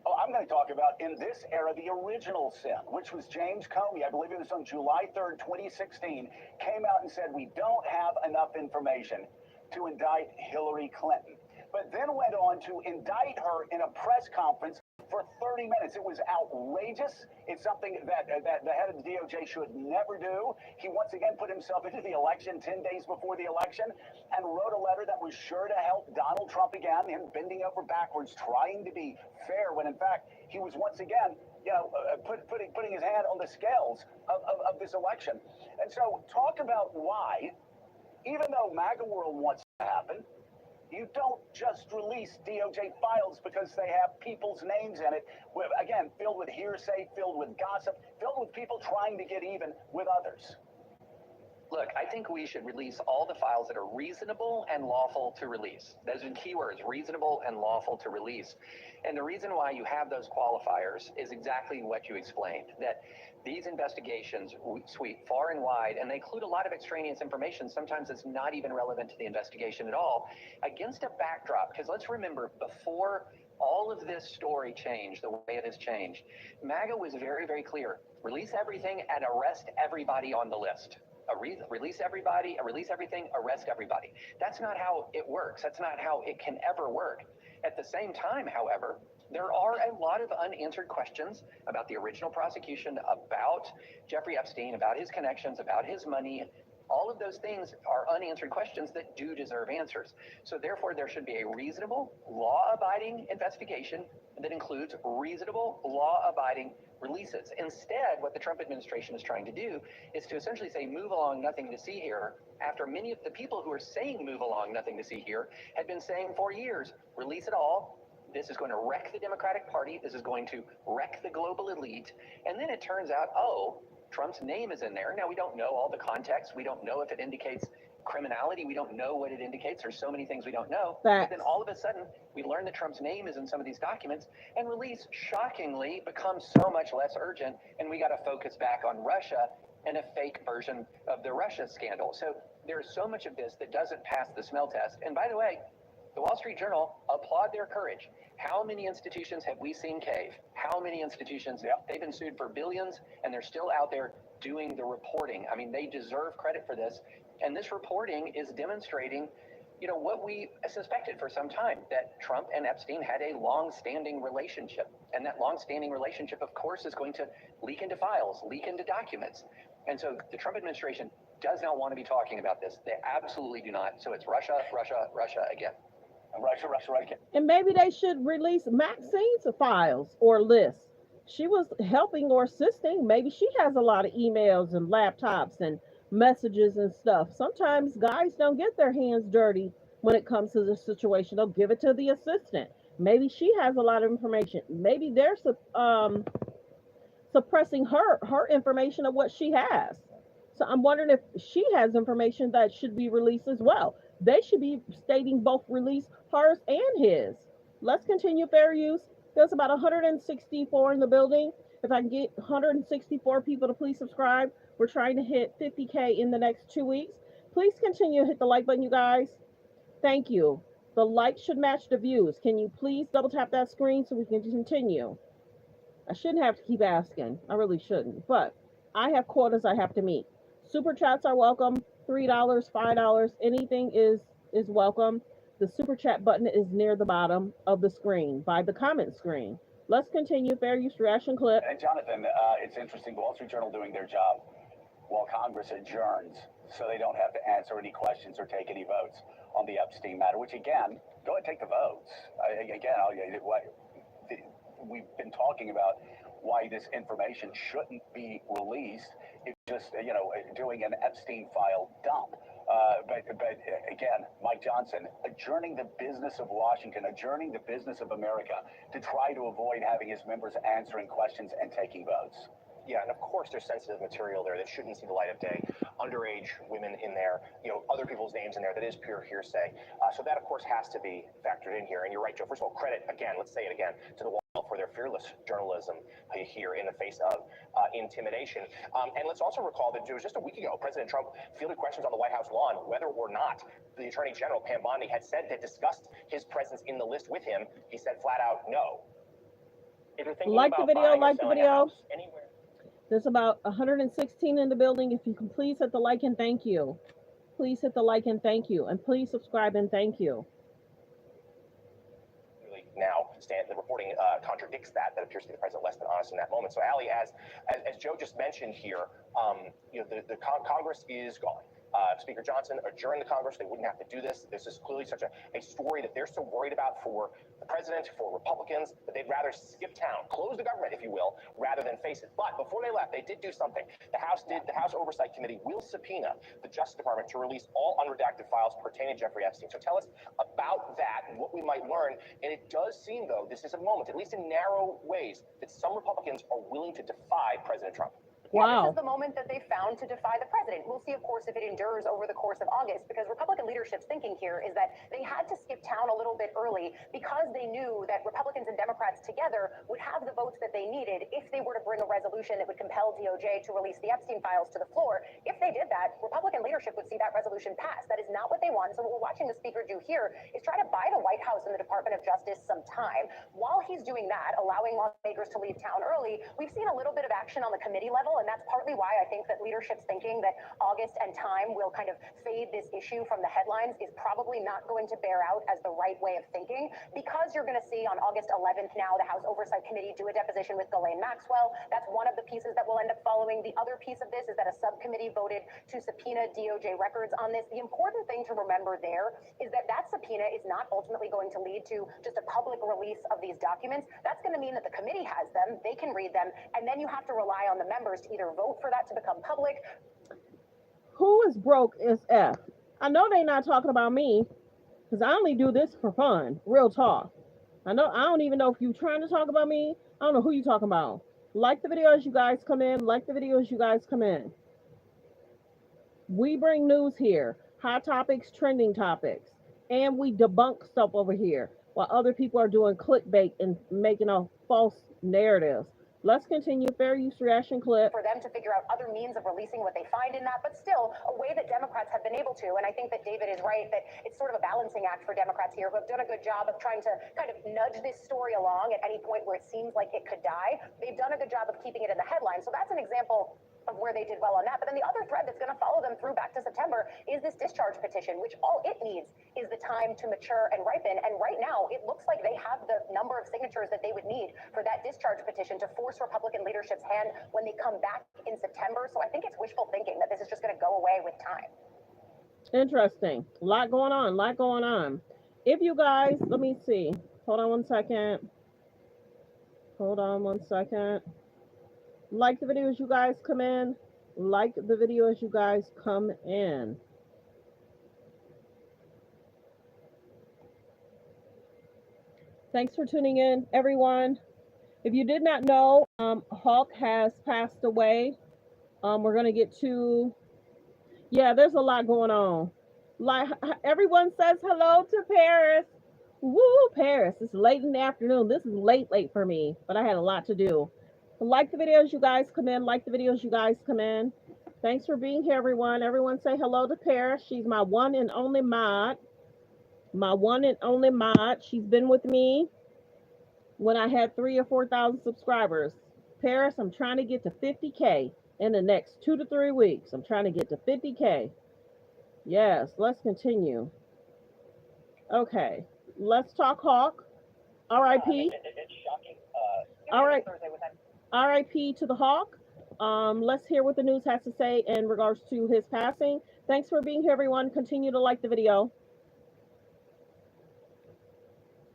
I'm going to talk about in this era, the original sin, which was James Comey. I believe it was on July 3rd, 2016, came out and said, we don't have enough information to indict Hillary Clinton, but then went on to indict her in a press conference for 30 minutes. It was outrageous. It's something that the head of the DOJ should never do. He once again put himself into the election 10 days before the election and wrote a letter that was sure to help Donald Trump again, him bending over backwards, trying to be fair, when in fact he was once again, putting his hand on the scales of this election. And so talk about why, even though MAGA world wants to happen, you don't just release DOJ files because they have people's names in it, again, filled with hearsay, filled with gossip, filled with people trying to get even with others. Look, I think we should release all the files that are reasonable and lawful to release. Those are keywords, reasonable and lawful to release. And the reason why you have those qualifiers is exactly what you explained, that these investigations sweep far and wide, and they include a lot of extraneous information. Sometimes it's not even relevant to the investigation at all, against a backdrop. Because let's remember, before all of this story changed the way it has changed, MAGA was very, very clear. Release everything and arrest everybody on the list. Release everybody, release everything, arrest everybody. That's not how it works. That's not how it can ever work. At the same time, however, there are a lot of unanswered questions about the original prosecution, about Jeffrey Epstein, about his connections, about his money. All of those things are unanswered questions that do deserve answers. So therefore, there should be a reasonable, law-abiding investigation that includes reasonable, law-abiding releases. Instead, what the Trump administration is trying to do is to essentially say, move along, nothing to see here, after many of the people who are saying move along, nothing to see here, had been saying for years, release it all. This is going to wreck the Democratic Party. This is going to wreck the global elite. And then it turns out, oh, Trump's name is in there. Now, we don't know all the context. We don't know if it indicates criminality. We don't know what it indicates. There's so many things we don't know. But then all of a sudden, we learn that Trump's name is in some of these documents, and release, shockingly, becomes so much less urgent, and we got to focus back on Russia and a fake version of the Russia scandal. So there's so much of this that doesn't pass the smell test. And by the way, the Wall Street Journal, applaud their courage. How many institutions have we seen cave? How many institutions? They've been sued for billions, and they're still out there doing the reporting. I mean, they deserve credit for this. And this reporting is demonstrating, what we suspected for some time, that Trump and Epstein had a long-standing relationship. And that long-standing relationship, of course, is going to leak into files, leak into documents. And so the Trump administration does not want to be talking about this. They absolutely do not. So it's Russia, Russia, Russia again. Russia, Russia, Russia. And maybe they should release Maxine's files or lists. She was helping or assisting. Maybe she has a lot of emails and laptops and messages and stuff. Sometimes guys don't get their hands dirty when it comes to this situation. They'll give it to the assistant. Maybe she has a lot of information. Maybe they're suppressing her information of what she has. So I'm wondering if she has information that should be released as well. They should be stating both release hers and his. Let's continue fair use. There's about 164 in the building. If I can get 164 people to please subscribe, we're trying to hit 50K in the next 2 weeks. Please continue to hit the like button, you guys. Thank you. The like should match the views. Can you please double tap that screen so we can continue? I shouldn't have to keep asking. I really shouldn't. But I have quotas I have to meet. Super chats are welcome. $3, $5, anything is welcome. The super chat button is near the bottom of the screen by the comment screen. Let's continue. Fair use reaction clip. And Jonathan, it's interesting. Wall Street Journal doing their job while Congress adjourns, so they don't have to answer any questions or take any votes on the Epstein matter. Which again, go ahead and take the votes. We've been talking about why this information shouldn't be released. It's just, doing an Epstein file dump. But again, Mike Johnson, adjourning the business of Washington, adjourning the business of America to try to avoid having his members answering questions and taking votes. Yeah, and of course there's sensitive material there that shouldn't see the light of day. Underage women in there, other people's names in there. That is pure hearsay. So that, of course, has to be factored in here. And you're right, Joe. First of all, credit, again, let's say it again, to the Wall for their fearless journalism here in the face of intimidation. And let's also recall that it was just a week ago, President Trump fielded questions on the White House lawn whether or not the Attorney General, Pam Bondi, had said that discussed his presence in the list with him. He said flat out no. If you're thinking like about the video, buying or like the selling a video. house anywhere. There's about 116 in the building. If you can please hit the like and thank you. Please hit the like and thank you. And please subscribe and thank you. Now, the reporting contradicts that. That appears to be the president less than honest in that moment. So, Allie, as Joe just mentioned here, the Congress is gone. Speaker Johnson adjourned the Congress. They wouldn't have to do this. This is clearly such a story that they're so worried about for the president, for Republicans, that they'd rather skip town, close the government, if you will, rather than face it. But before they left, they did do something. The House Oversight Committee will subpoena the Justice Department to release all unredacted files pertaining to Jeffrey Epstein. So tell us about that and what we might learn. And it does seem, though, this is a moment, at least in narrow ways, that some Republicans are willing to defy President Trump. Yeah, wow. This is the moment that they found to defy the president. We'll see, of course, if it endures over the course of August, because Republican leadership's thinking here is that they had to skip town a little bit early because they knew that Republicans and Democrats together would have the votes that they needed if they were to bring a resolution that would compel DOJ to release the Epstein files to the floor. If they did that, Republican leadership would see that resolution pass. That is not what they want. So what we're watching the speaker do here is try to buy the White House and the Department of Justice some time. While he's doing that, allowing lawmakers to leave town early, we've seen a little bit of action on the committee level, and that's partly why I think that leadership's thinking that August and time will kind of fade this issue from the headlines is probably not going to bear out as the right way of thinking, because you're going to see on August 11th now the House Oversight Committee do a deposition with Ghislaine Maxwell. That's one of the pieces that will end up following. The other piece of this is that a subcommittee voted to subpoena DOJ records on this. The important thing to remember there is that that subpoena is not ultimately going to lead to just a public release of these documents. That's going to mean that the committee has them, they can read them, and then you have to rely on the members to either vote for that to become public. Who is broke is F. I know they're not talking about me, because I only do this for fun. Real talk. I don't even know if you're trying to talk about me. I don't know who you're talking about. Like the video as you guys come in. Like the video as you guys come in. We bring news here. Hot topics, trending topics. And we debunk stuff over here, while other people are doing clickbait and making a false narrative. Let's continue. Fair use reaction clip. For them to figure out other means of releasing what they find in that, but still a way that Democrats have been able to. And I think that David is right that it's sort of a balancing act for Democrats here, who have done a good job of trying to kind of nudge this story along at any point where it seems like it could die. They've done a good job of keeping it in the headline. So that's an example of where they did well on that. But then the other thread that's going to follow them through back to September is this discharge petition, which all it needs is the time to mature and ripen. And right now, it looks like they have the number of signatures that they would need for that discharge petition to force Republican leadership's hand when they come back in September. So I think it's wishful thinking that this is just going to go away with time. Interesting. A lot going on. If you guys, let me see. Hold on one second. Like the video as you guys come in. Like the video as you guys come in. Thanks for tuning in, everyone. If you did not know, Hawk has passed away. We're going to get to, yeah, there's a lot going on. Like everyone says hello to Paris. Woo, Paris. It's late in the afternoon. This is late for me, but I had a lot to do. Like the videos, you guys come in. Like the videos, you guys come in. Thanks for being here, everyone. Everyone say hello to Paris. She's my one and only mod. My one and only mod. She's been with me when I had 3,000 or 4,000 subscribers. Paris, I'm trying to get to 50K in the next 2 to 3 weeks. I'm trying to get to 50K. Yes, let's continue. Okay, let's talk Hawk. R.I.P. It's shocking. All right. R.I.P. to the Hawk. Let's hear what the news has to say in regards to his passing. Thanks for being here, everyone. Continue to like the video.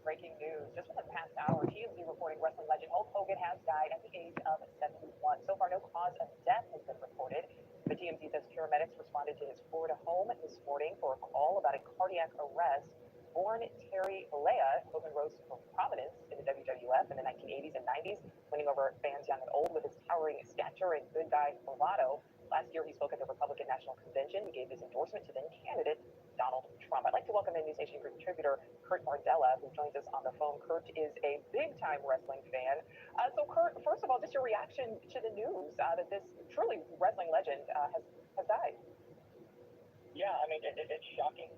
Breaking news. Just within the past hour, TMZ reporting wrestling legend Hulk Hogan has died at the age of 71. So far, no cause of death has been reported. The TMZ says paramedics responded to his Florida home this morning for a call about a cardiac arrest. Born Terry Bollea, Hogan rose to prominence in the WWF in the 1980s and 90s, winning over fans young and old with his towering stature and good guy bravado. Last year, he spoke at the Republican National Convention. He gave his endorsement to then candidate Donald Trump. I'd like to welcome in News Nation contributor Kurt Bardella, who joins us on the phone. Kurt is a big-time wrestling fan. So, Kurt, first of all, just your reaction to the news that this truly wrestling legend has died. Yeah, I mean, it's shocking.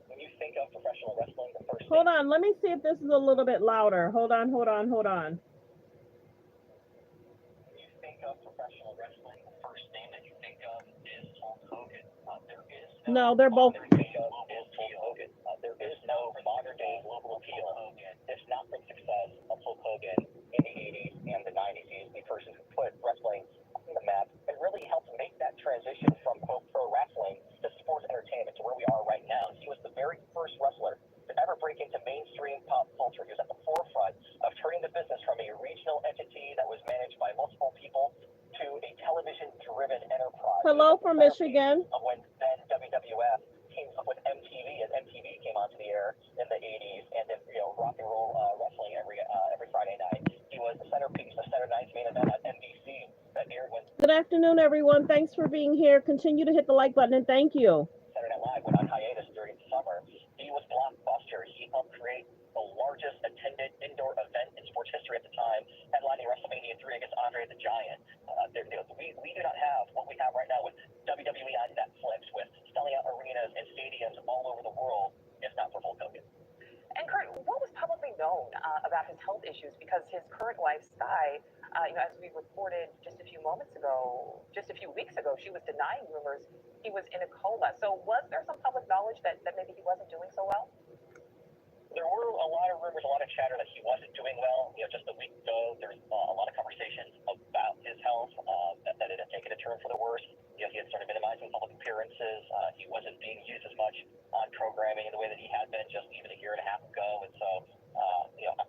When you think of professional wrestling, the first Hold on, let me see if this is a little bit louder. Hold on. When you think of professional wrestling, the first name that you think of is Hulk Hogan. No, they're both. There is no modern-day global appeal. If not for the success of Hulk Hogan in the 80s and the 90s, he's the person who put wrestling on the map and really helped make that transition from quote pro wrestling to sports entertainment to where we are right now. He was the very first wrestler to ever break into mainstream pop culture. He was at the forefront of turning the business from a regional entity that was managed by multiple people to a television-driven enterprise. Hello from Michigan. Of when then WWF came up with MTV, as MTV came onto the air in the 80s, and then rock and roll wrestling every Friday night. He was the centerpiece of Saturday Night's Main Event on NBC that aired when. Good afternoon, everyone. Thanks for being here. Continue to hit the like button, and thank you. Saturday Night Live went on hiatus during the summer. He was blockbuster. He helped create the largest attended indoor event in sports history at the time, headlining WrestleMania 3 against Andre the Giant. We do not have what we have right now with WWE on Netflix, with selling out arenas and stadiums all over the world, if not for Hulk Hogan. And Kurt, what was publicly known about his health issues? Because his current wife, Sky, as we reported just a few weeks ago, she was denying rumors he was in a coma. So was there some public knowledge that maybe he wasn't doing so well? There were a lot of rumors, a lot of chatter that he wasn't doing well. Just a week ago, there's a lot of conversations about his health, that it had taken a turn for the worse. He had started minimizing public appearances. He wasn't being used as much on programming in the way that he had been just even a year and a half ago. And so,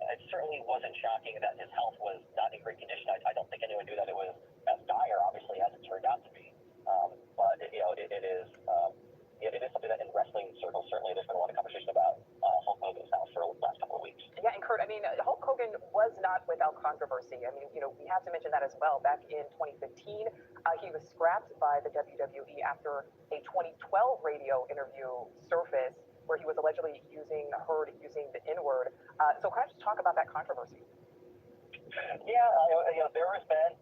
it certainly wasn't shocking that his health was not in great condition. I don't think anyone knew that it was as dire, obviously, as it turned out to be. But it is something that in wrestling circles, certainly there's been a lot of conversation about Hulk Hogan's health for the last couple of weeks. Yeah, and Kurt, I mean, Hulk Hogan was not without controversy. I mean, we have to mention that as well. Back in 2015, he was scrapped by the WWE after a 2012 radio interview surfaced where he was allegedly using the N-word. So can I just talk about that controversy? Yeah, there has been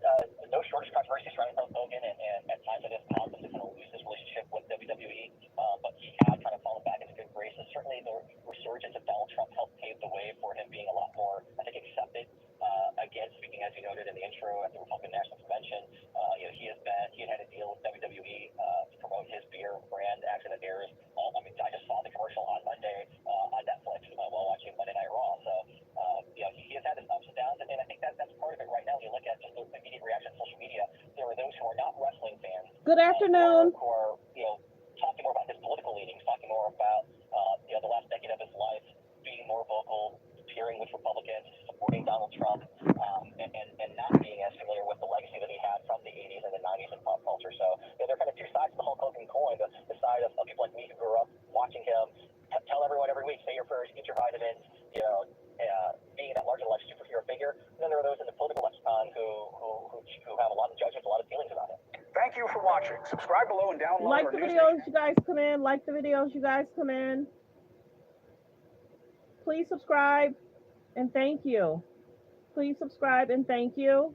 no shortage of controversy surrounding Hulk Hogan, and at times it has caused him to kind of lose his relationship with WWE, but he had kind of fallen back into good graces. Certainly the resurgence of Donald Trump helped pave the way for him being a lot more, I think, accepted. Again, speaking as you noted in the intro at the Republican National Convention, he had a deal with WWE to promote his beer brand, actually, that airs. I just saw the commercial on Monday on Netflix while watching Monday Night Raw. So, he has had his ups and downs, and I think that's part of it right now. When you look at just the immediate reaction on social media, there are those who are not wrestling fans. Good afternoon. Who are talking more about his political leanings, talking more about the last decade of his life, being more vocal, appearing with Republicans, supporting Donald Trump, and not being as familiar with the legacy that he had from the 80s and the 90s in pop culture. So there are kind of two sides to the Hulk Hogan coin. The side of people like me who grew up watching him tell everyone every week, say your prayers, eat your vitamins, watching. Subscribe below and download Like our the news videos, you guys come in. Like the videos, you guys come in. Please subscribe and thank you. Please subscribe and thank you.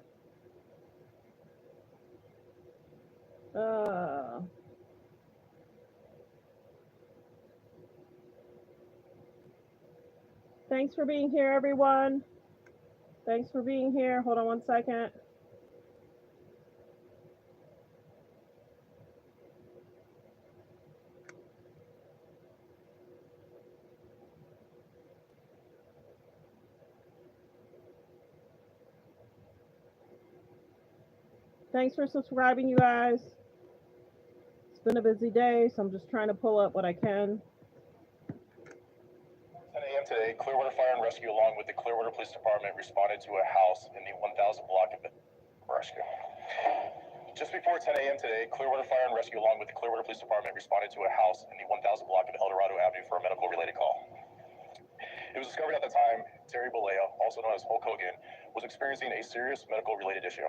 Thanks for being here, everyone. Thanks for being here. Hold on one second. Thanks for subscribing, you guys. It's been a busy day, so I'm just trying to pull up what I can. 10 a.m. today, Clearwater Fire and Rescue, along with the Clearwater Police Department, responded to a house in the 1000 block of Rescue. Just before 10 a.m. today, Clearwater Fire and Rescue, along with the Clearwater Police Department, responded to a house in the 1000 block of El Dorado Avenue for a medical-related call. It was discovered at the time Terry Bollea, also known as Hulk Hogan, was experiencing a serious medical-related issue.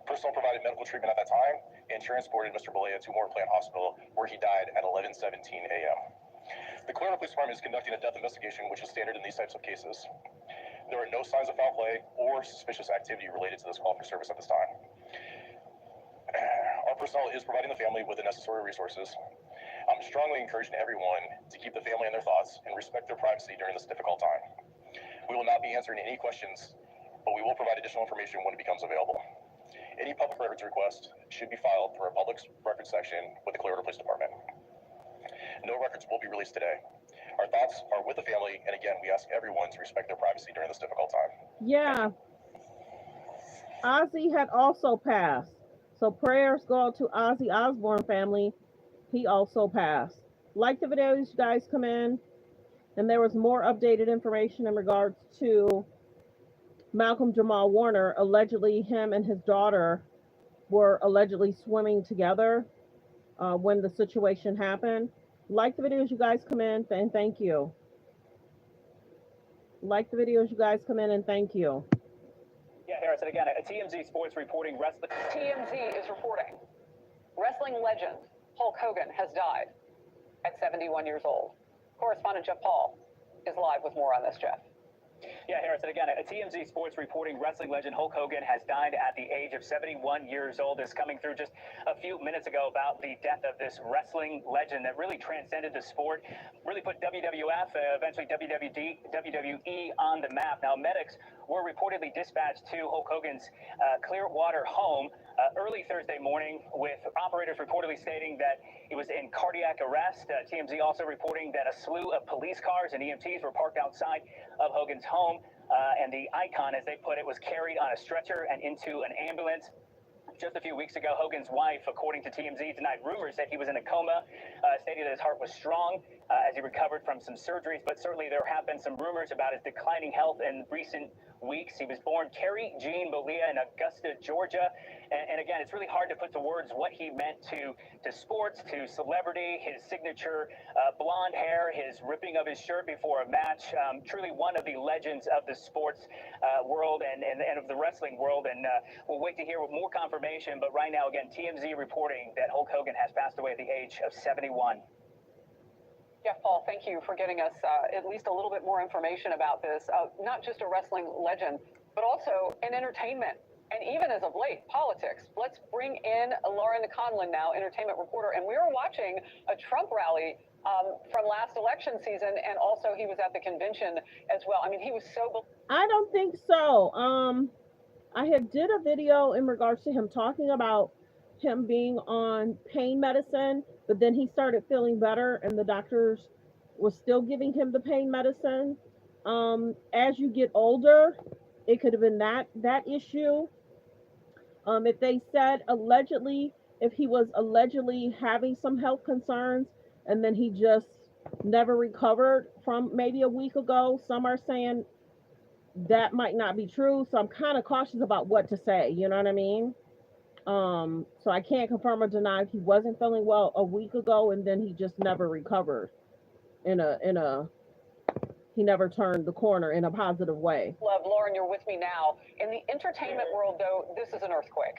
Personnel provided medical treatment at that time and transported Mr. Bollea to Morgan Plant Hospital, where he died at 11:17 a.m. The Clearwater Police Department is conducting a death investigation, which is standard in these types of cases. There are no signs of foul play or suspicious activity related to this call for service at this time. Our personnel is providing the family with the necessary resources. I'm strongly encouraging everyone to keep the family in their thoughts and respect their privacy during this difficult time. We will not be answering any questions, but we will provide additional information when it becomes available. Any public records request should be filed through our public records section with the Clearwater Police Department. No records will be released today. Our thoughts are with the family, and again, we ask everyone to respect their privacy during this difficult time. Yeah. Ozzy had also passed. So prayers go out to Ozzy Osbourne family. He also passed. Like the videos, you guys come in. And there was more updated information in regards to Malcolm-Jamal Warner. Allegedly, him and his daughter were allegedly swimming together when the situation happened. Like the videos, you guys come in, and thank you. Like the videos, you guys come in, and thank you. Yeah, Harrison, again, a TMZ Sports reporting wrestling. TMZ is reporting wrestling legend Hulk Hogan has died at 71 years old. Correspondent Jeff Paul is live with more on this, Jeff. Yeah, Harrison, again, a TMZ Sports reporting wrestling legend Hulk Hogan has died at the age of 71 years old. This coming through just a few minutes ago about the death of this wrestling legend that really transcended the sport, really put WWF, eventually WWE on the map. Now, medics were reportedly dispatched to Hulk Hogan's Clearwater home early Thursday morning, with operators reportedly stating that he was in cardiac arrest. TMZ also reporting that a slew of police cars and EMTs were parked outside of Hogan's home, and the icon, as they put it, was carried on a stretcher and into an ambulance. Just a few weeks ago, Hogan's wife, according to TMZ, denied rumors that he was in a coma, stating that his heart was strong as he recovered from some surgeries, but certainly there have been some rumors about his declining health in recent weeks. He was born Terry Jean Bollea in Augusta, Georgia, and again, it's really hard to put to words what he meant to sports, to celebrity, his signature blonde hair, his ripping of his shirt before a match. Truly one of the legends of the sports world and of the wrestling world, and we'll wait to hear more confirmation, but right now, again, TMZ reporting that Hulk Hogan has passed away at the age of 71. Jeff Paul, thank you for getting us at least a little bit more information about this. Not just a wrestling legend, but also in entertainment, and even as of late, politics. Let's bring in Lauren Conlon now, entertainment reporter, and we were watching a Trump rally from last election season, and also he was at the convention as well. I mean, he was so... I don't think so. I had did a video in regards to him talking about him being on pain medicine, but then he started feeling better and the doctors were still giving him the pain medicine. As you get older, it could have been that issue. If they said allegedly, if he was allegedly having some health concerns and then he just never recovered from maybe a week ago, some are saying that might not be true. So I'm kind of cautious about what to say, you know what I mean? So I can't confirm or deny if he wasn't feeling well a week ago and then he just never recovered he never turned the corner in a positive way. Love, Lauren, you're with me now. In the entertainment world, though, this is an earthquake.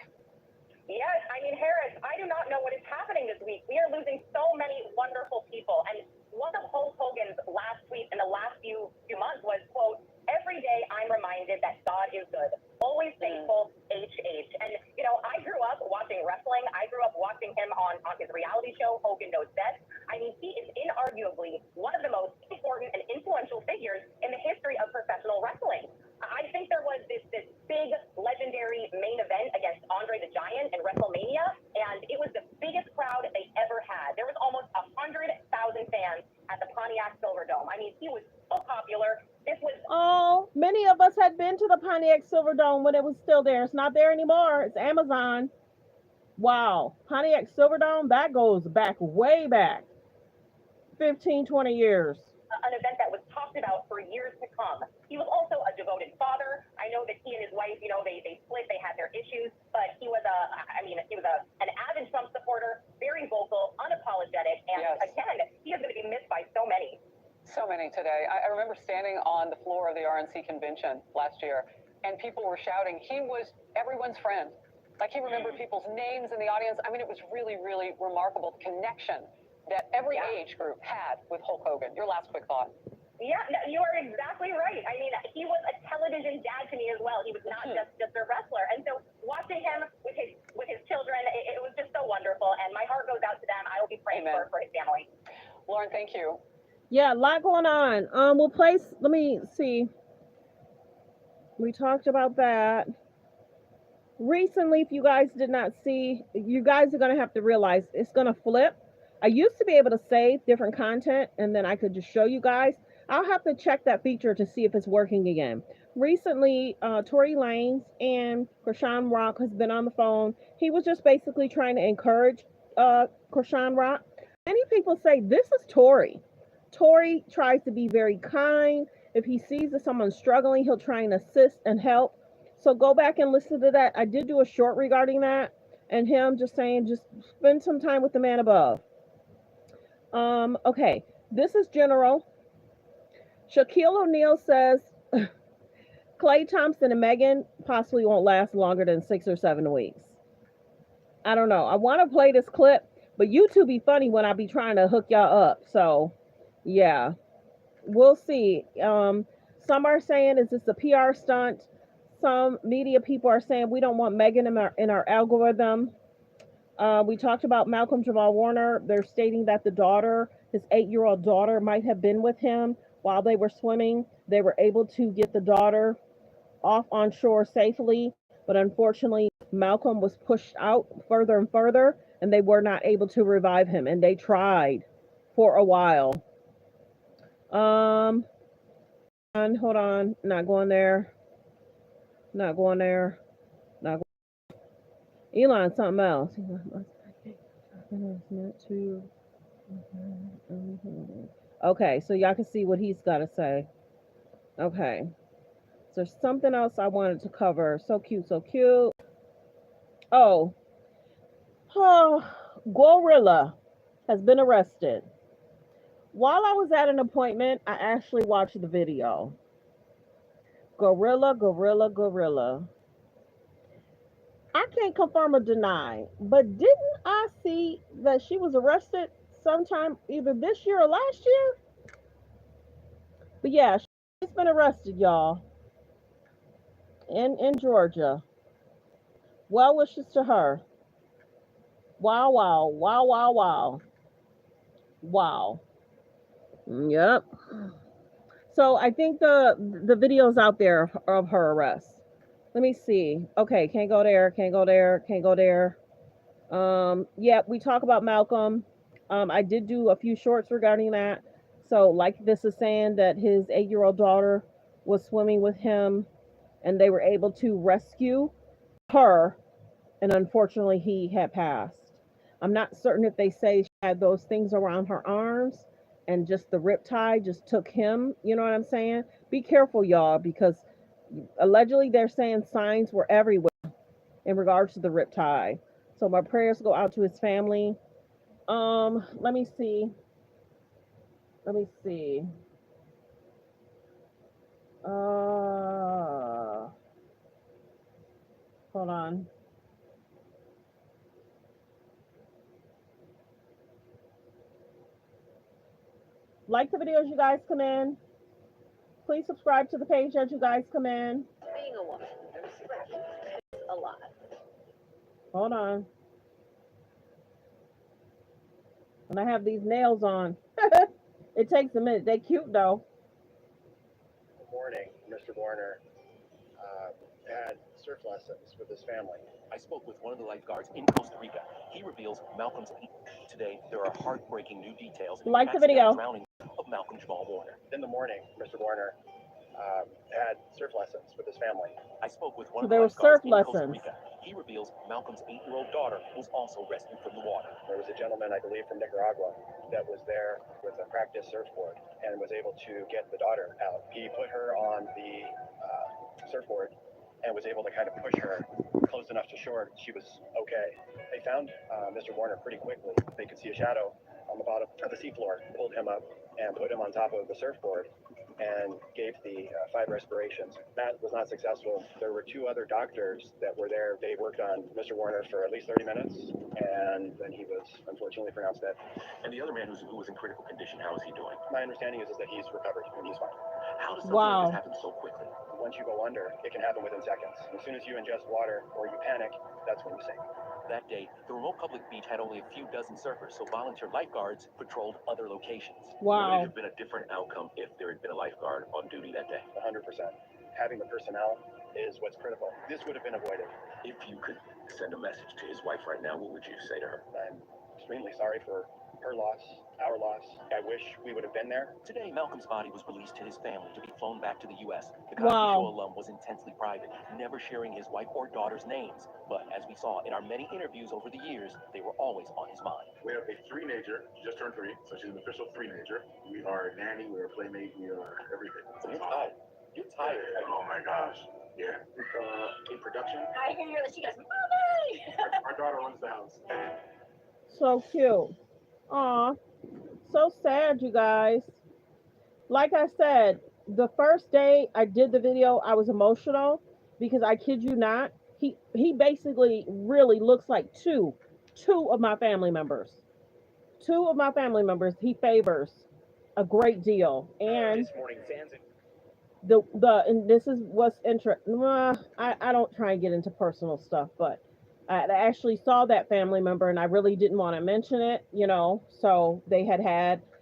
Yes, I mean, Harris, I do not know what is happening this week. We are losing so many wonderful people. And one of Hulk Hogan's last tweets in the last few months was, quote, "Every day I'm reminded that God is good. Always thankful, HH." And, you know, I grew up watching wrestling. I grew up watching him on his reality show, Hogan Knows Best. I mean, he is inarguably one of the most important and influential figures in the history of professional wrestling. I think there was this big legendary main event against Andre the Giant in WrestleMania, and it was the biggest crowd they ever had. There was almost 100,000 fans at the Pontiac Silverdome. I mean, he was so popular. This was Many of us had been to the Pontiac Silverdome when it was still there. It's not there anymore. It's Amazon. Wow. Pontiac Silverdome, that goes back way back. 15, 20 years. An event that was talked about for years to come. He was also a devoted father. I know that he and his wife, you know, they split, they had their issues, but he was an avid Trump supporter, very vocal, unapologetic, and again, he is going to be missed by so many. So many today. I remember standing on the floor of the RNC convention last year, and people were shouting, he was everyone's friend. Like, he remembered people's names in the audience. I mean, it was really, really remarkable connection that every age group had with Hulk Hogan. Your last quick thought. Yeah, no, you are exactly right. I mean, he was a television dad to me as well. He was not just a wrestler. And so watching him with his children, it was just so wonderful. And my heart goes out to them. I will be praying for his family. Lauren, thank you. Yeah, a lot going on. Let me see. We talked about that. Recently, if you guys did not see, you guys are going to have to realize it's going to flip. I used to be able to save different content and then I could just show you guys. I'll have to check that feature to see if it's working again. Recently, Tory Lanez and Krishan Rock has been on the phone. He was just basically trying to encourage Krishan Rock. Many people say this is Tory. Tory tries to be very kind. If he sees that someone's struggling, he'll try and assist and help. So go back and listen to that. I did do a short regarding that and him just saying, just spend some time with the man above. Okay, this is general. Shaquille O'Neal says Klay Thompson and Megan possibly won't last longer than 6 or 7 weeks. I don't know. I want to play this clip, but YouTube be funny when I be trying to hook y'all up. So, yeah, we'll see. Some are saying, is this a PR stunt? Some media people are saying we don't want Megan in our algorithm. We talked about Malcolm-Jamal Warner. They're stating that the daughter, his 8-year-old daughter, might have been with him while they were swimming. They were able to get the daughter off on shore safely, but unfortunately, Malcolm was pushed out further and further, and they were not able to revive him, and they tried for a while. Hold on, not going there. Elon, something else. Okay, so y'all can see what he's got to say. Okay. So there's something else I wanted to cover. So cute, so cute. Oh, Gorilla has been arrested. While I was at an appointment, I actually watched the video. Gorilla. I can't confirm or deny, but didn't I see that she was arrested sometime either this year or last year? But yeah, she's been arrested, y'all, in Georgia. Well wishes to her. Wow. Yep. So I think the video's out there of her arrest. Let me see. Okay, can't go there. Yeah, we talk about Malcolm. I did do a few shorts regarding that. So like this is saying that his 8-year-old daughter was swimming with him and they were able to rescue her, and unfortunately he had passed. I'm not certain if they say she had those things around her arms and just the riptide just took him, you know what I'm saying? Be careful, y'all, because allegedly they're saying signs were everywhere in regards to the riptide. So my prayers go out to his family. Let me see. Hold on. Like the video as you guys come in. Please subscribe to the page as you guys come in. Being a woman, it's a lot. Hold on. And I have these nails on. It takes a minute. They cute though. Good morning, Mr. Warner. Had surf lessons with his family. I spoke with one of the lifeguards in Costa Rica. He reveals Malcolm's. Today, there are heartbreaking new details. Like the video. Drowning of Malcolm-Jamal Warner. In the morning, Mr. Warner had surf lessons with his family. I spoke with one So of the there were lifeguards surf in Costa lessons. Rica. He reveals Malcolm's 8-year-old daughter was also rescued from the water. There was a gentleman, I believe, from Nicaragua that was there with a practice surfboard and was able to get the daughter out. He put her on the surfboard and was able to kind of push her close enough to shore. She was okay. They found Mr. Warner pretty quickly. They could see a shadow on the bottom of the seafloor, pulled him up and put him on top of the surfboard and gave the 5 respirations. That was not successful. There were 2 other doctors that were there. They worked on Mr. Warner for at least 30 minutes, and then he was unfortunately pronounced dead. And the other man who was in critical condition, how is he doing? My understanding is that he's recovered and he's fine. How does something like this happen so quickly? Once you go under, it can happen within seconds. As soon as you ingest water or you panic, that's when you sink. That day, the remote public beach had only a few dozen surfers, so volunteer lifeguards patrolled other locations. Wow. Would it have been a different outcome if there had been a lifeguard on duty that day? 100%. Having the personnel is what's critical. This would have been avoided. If you could send a message to his wife right now, what would you say to her? I'm extremely sorry for her loss, our loss. I wish we would have been there. Today, Malcolm's body was released to his family to be flown back to the U.S. The Cosby Wow. Show alum was intensely private, never sharing his wife or daughter's names. But as we saw in our many interviews over the years, they were always on his mind. We have a 3-nager, just turned 3, so she's an official 3-nager. We are a nanny, we are a playmate, we are everything. You're tired. You're tired. Oh my gosh. Yeah. In production. I hear that she goes, Mommy! Our daughter runs the house. So cute. Aw. So sad, you guys. Like I said, the first day I did the video, I was emotional because I kid you not, he basically really looks like two of my family members. 2 of my family members he favors a great deal. And This morning, fans and this is what's interesting. I don't try and get into personal stuff, but I actually saw that family member and I really didn't want to mention it, you know, so they had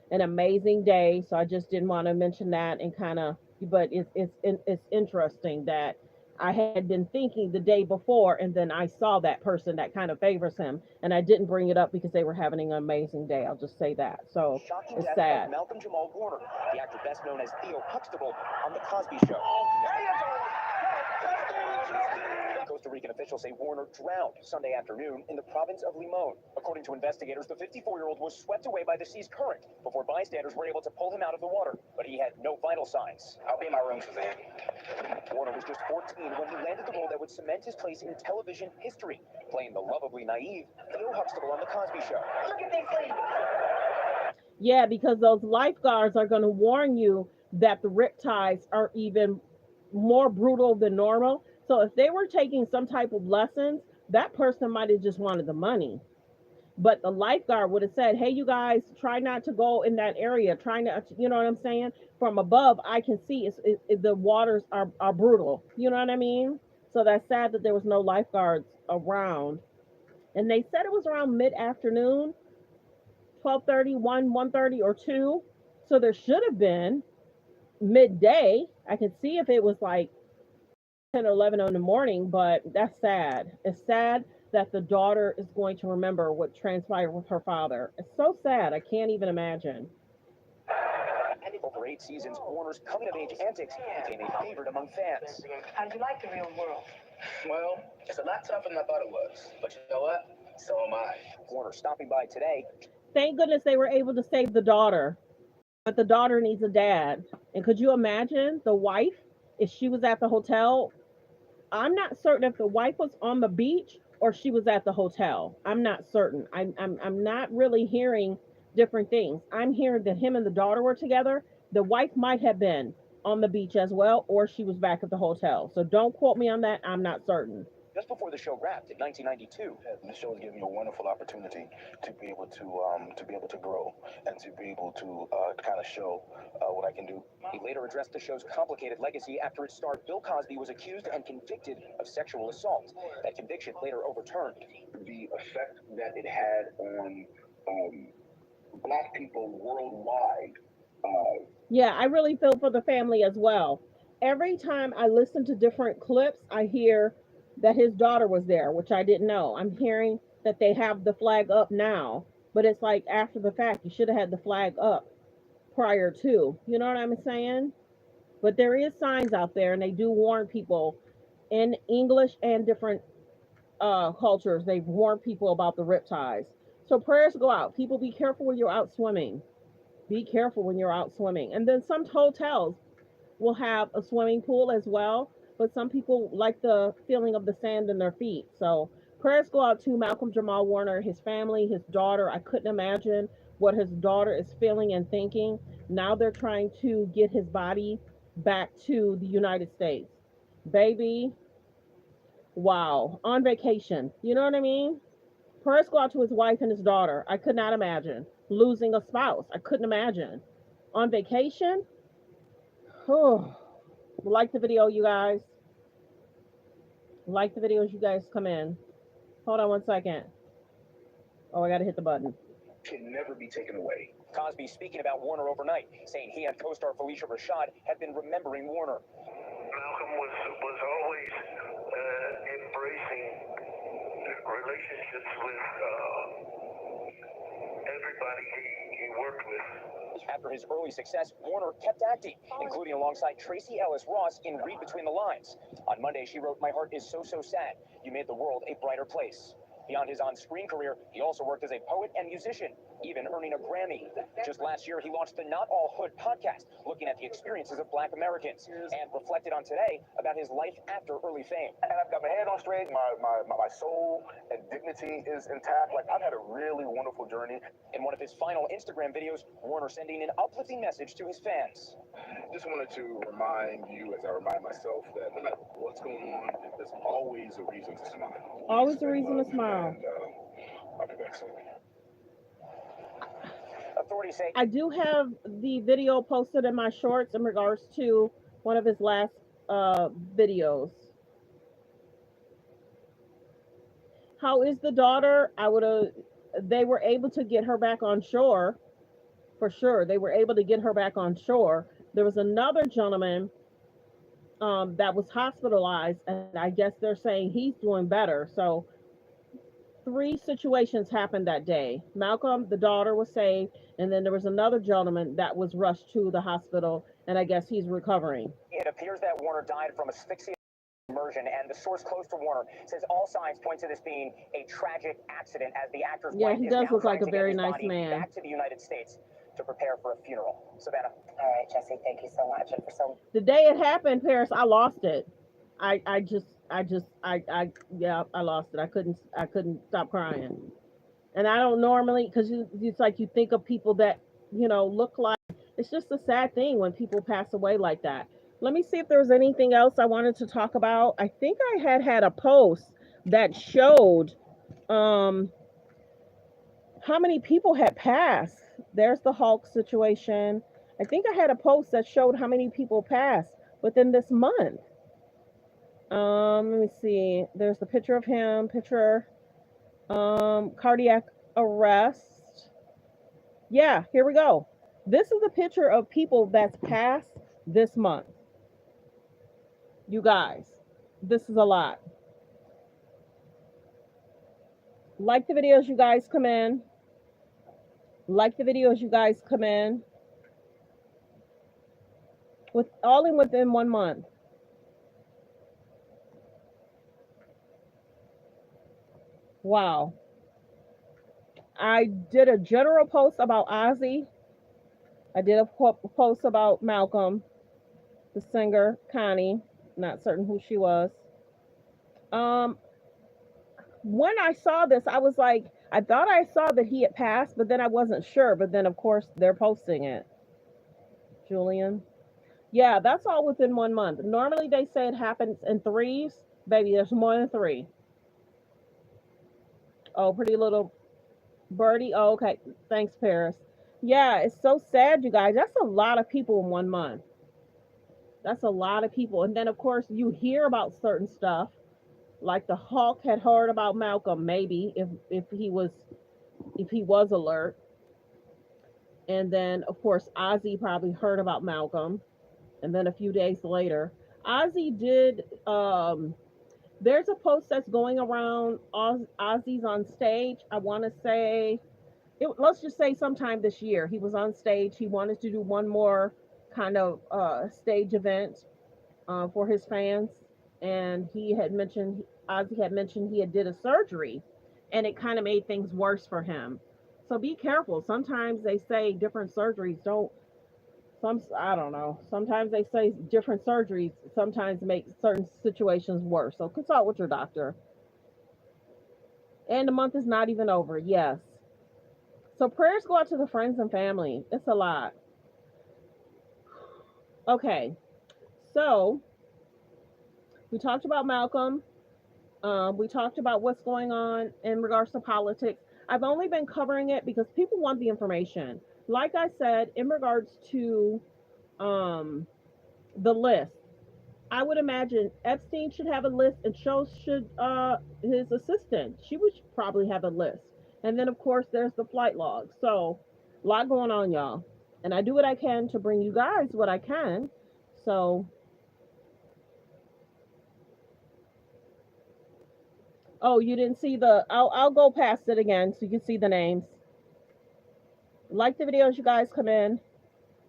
an amazing day. So I just didn't want to mention that and kind of, but it's interesting that I had been thinking the day before and then I saw that person that kind of favors him and I didn't bring it up because they were having an amazing day. I'll just say that. So shocking it's death sad. of Malcolm-Jamal Warner, the actor best known as Theo Huxtable on The Cosby Show. Costa Rican officials say Warner drowned Sunday afternoon in the province of Limon. According to investigators, the 54-year-old was swept away by the sea's current before bystanders were able to pull him out of the water, but he had no vital signs. I'll be in my room, Suzanne. Warner was just 14 when he landed the role that would cement his place in television history, playing the lovably naive Theo Huxtable on The Cosby Show. Look at these ladies. Yeah, because those lifeguards are going to warn you that the riptides are even more brutal than normal. So if they were taking some type of lessons, that person might have just wanted the money. But the lifeguard would have said, hey, you guys, try not to go in that area. Try not to, you know what I'm saying? From above, I can see the waters are brutal. You know what I mean? So that's sad that there was no lifeguards around. And they said it was around mid-afternoon, 12:30, 1:30, or 2. So there should have been midday. I could see if it was like 10 or 11 in the morning, but that's sad. It's sad that the daughter is going to remember what transpired with her father. It's so sad. I can't even imagine. Over 8 seasons, Warner's coming-of-age antics became a favorite among fans. How did you like the real world? Well, it's a lot tougher than I thought it was. But you know what? So am I. Warner stopping by today. Thank goodness they were able to save the daughter. But the daughter needs a dad. And could you imagine the wife, if she was at the hotel? I'm not certain if the wife was on the beach or she was at the hotel. I'm not certain. I'm not really hearing different things. I'm hearing that him and the daughter were together. The wife might have been on the beach as well, or she was back at the hotel. So don't quote me on that. I'm not certain. just before the show wrapped in 1992. The show has given me a wonderful opportunity to be able to grow and to be able to kind of show what I can do. He later addressed the show's complicated legacy after its star Bill Cosby was accused and convicted of sexual assault. That conviction later overturned. The effect that it had on Black people worldwide. Yeah, I really feel for the family as well. Every time I listen to different clips, I hear that his daughter was there, which I didn't know. I'm hearing that they have the flag up now, but it's like after the fact. You should have had the flag up prior to. You know what I'm saying? But there is signs out there, and they do warn people in English and different cultures. They warn people about the riptides. So prayers go out. People, be careful when you're out swimming. Be careful when you're out swimming. And then some hotels will have a swimming pool as well, but some people like the feeling of the sand in their feet. So prayers go out to Malcolm-Jamal Warner, his family, his daughter. I couldn't imagine what his daughter is feeling and thinking. Now they're trying to get his body back to the United States. Baby, wow, on vacation. You know what I mean? Prayers go out to his wife and his daughter. I could not imagine losing a spouse. I couldn't imagine. On vacation? Oh, like the video, you guys. Like the video as you guys come in. Hold on one second. Oh, I got to hit the button. Can never be taken away. Cosby speaking about Warner overnight, saying he and co-star Felicia Rashad have been remembering Warner. Malcolm was always embracing relationships with everybody he worked with. After his early success, Warner kept acting, including alongside Tracy Ellis Ross in Read Between the Lines. On Monday, she wrote, "My heart is so, so sad. You made the world a brighter place." Beyond his on-screen career, he also worked as a poet and musician, even earning a Grammy. Just last year, he launched the Not All Hood podcast, looking at the experiences of Black Americans, and reflected on today about his life after early fame. And I've got my head on straight, my soul and dignity is intact. Like, I've had a really wonderful journey. In one of his final Instagram videos, Warner sending an uplifting message to his fans. Just wanted to remind you, as I remind myself, that no matter what's going on, there's always a reason to smile. Always a reason to smile. And I'll be back soon. Authorities say I do have the video posted in my shorts in regards to one of his last videos. How is the daughter? They were able to get her back on shore. For sure, they were able to get her back on shore. There was another gentleman that was hospitalized, and I guess they're saying he's doing better. So 3 situations happened that day. Malcolm, the daughter, was saved, and then there was another gentleman that was rushed to the hospital, and I guess he's recovering. it appears that Warner died from asphyxia immersion, and the source close to Warner says all signs point to this being a tragic accident, as the actor's wife he is does now look trying like a to get very his nice body man. back to the United States to prepare for a funeral. Savannah. All right, Jesse, thank you so much. And for so The day it happened, Paris, I lost it. I lost it. I couldn't stop crying. And I don't normally, because it's like you think of people that, look like, it's just a sad thing when people pass away like that. Let me see if there was anything else I wanted to talk about. I think I had a post that showed how many people had passed. There's the Hulk situation. I think I had a post that showed how many people passed within this month. Let me see. There's the picture of him, cardiac arrest. Yeah, here we go. This is a picture of people that's passed this month. You guys, this is a lot. Like the videos, you guys come in. Like the videos, you guys come in. Within 1 month. Wow. I did a general post about Ozzy. I did a post about Malcolm, the singer, Connie. Not certain who she was. When I saw this, I was like, I thought I saw that he had passed, but then I wasn't sure. But then, of course, they're posting it. Julian. Yeah, that's all within 1 month. Normally, they say it happens in threes, Baby, there's more than 3. Oh, pretty little birdie. Oh, okay. Thanks, Paris. Yeah, it's so sad, you guys. That's a lot of people in 1 month. That's a lot of people. And then, of course, you hear about certain stuff. Like the Hawk had heard about Malcolm, maybe if he was alert. And then, of course, Ozzy probably heard about Malcolm. And then a few days later, Ozzy did. There's a post that's going around. Ozzy's on stage. I want to say, let's just say sometime this year, he was on stage. He wanted to do one more kind of stage event for his fans, and Ozzy had mentioned he had did a surgery, and it kind of made things worse for him. So be careful. Sometimes they say different surgeries don't. I don't know. Sometimes they say different surgeries sometimes make certain situations worse. So consult with your doctor. And the month is not even over. Yes. So prayers go out to the friends and family. It's a lot. Okay. So we talked about Malcolm. We talked about what's going on in regards to politics. I've only been covering it because people want the information. Like I said, in regards to the list, I would imagine Epstein should have a list, and so should his assistant. She would probably have a list. And then, of course, there's the flight log. So, a lot going on, y'all. And I do what I can to bring you guys what I can. So, oh, you didn't see I'll go past it again so you can see the names. Like the videos, you guys come in.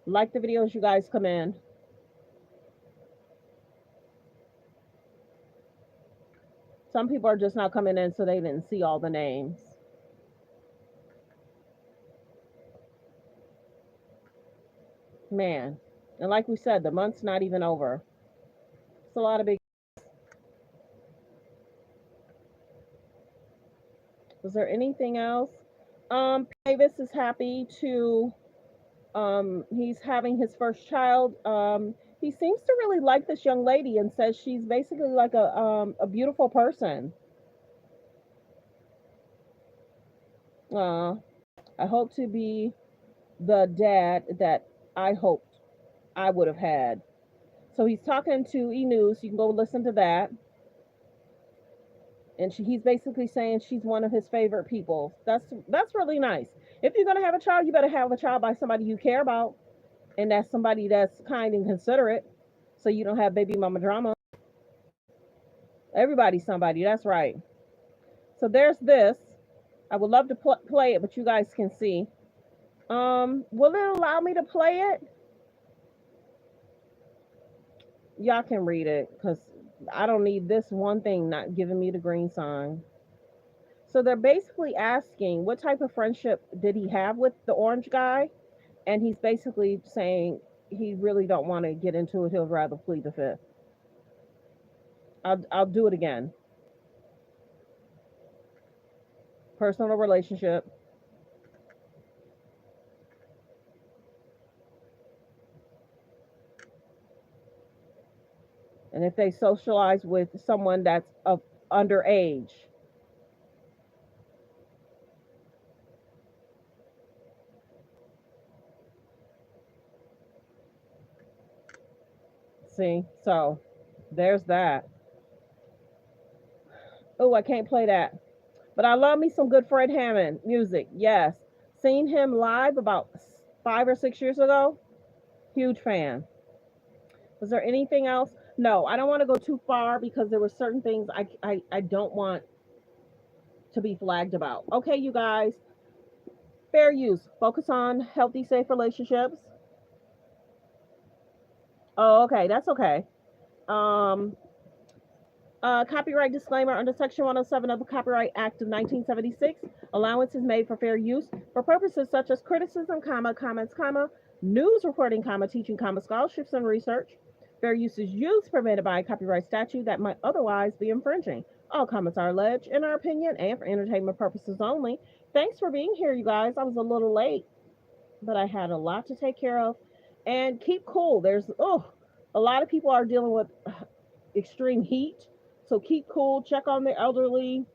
Like the videos, you guys come in. Some people are just not coming in, so they didn't see all the names. Man. And like we said, the month's not even over. It's a lot of big. Was there anything else? Davis is happy to, he's having his first child. He seems to really like this young lady and says she's basically like a beautiful person. I hope to be the dad that I hoped I would have had. So he's talking to E! News. You can go listen to that. And he's basically saying she's one of his favorite people. That's really nice. If you're gonna have a child, you better have a child by somebody you care about, and that's somebody that's kind and considerate, so you don't have baby mama drama. Everybody's somebody. That's right. So there's this. I would love to play it, but you guys can see. Will it allow me to play it? Y'all can read it because I don't need this one thing not giving me the green sign. So they're basically asking what type of friendship did he have with the orange guy, and he's basically saying he really don't want to get into it. He'll rather plead the fifth. I'll do it again. Personal relationship. And if they socialize with someone that's of underage. See, so there's that. Oh, I can't play that. But I love me some good Fred Hammond music. Yes. Seen him live about 5 or 6 years ago. Huge fan. Was there anything else? No, I don't want to go too far because there were certain things I don't want to be flagged about. Okay, you guys. Fair use. Focus on healthy, safe relationships. Oh, okay. That's okay. Copyright disclaimer under Section 107 of the Copyright Act of 1976. Allowance is made for fair use for purposes such as criticism, comments, news reporting, teaching, scholarships, and research. Fair use is used permitted by a copyright statute that might otherwise be infringing. All comments are alleged, in our opinion, and for entertainment purposes only. Thanks for being here, you guys. I was a little late, but I had a lot to take care of. And keep cool. There's, a lot of people are dealing with extreme heat. So keep cool, check on the elderly,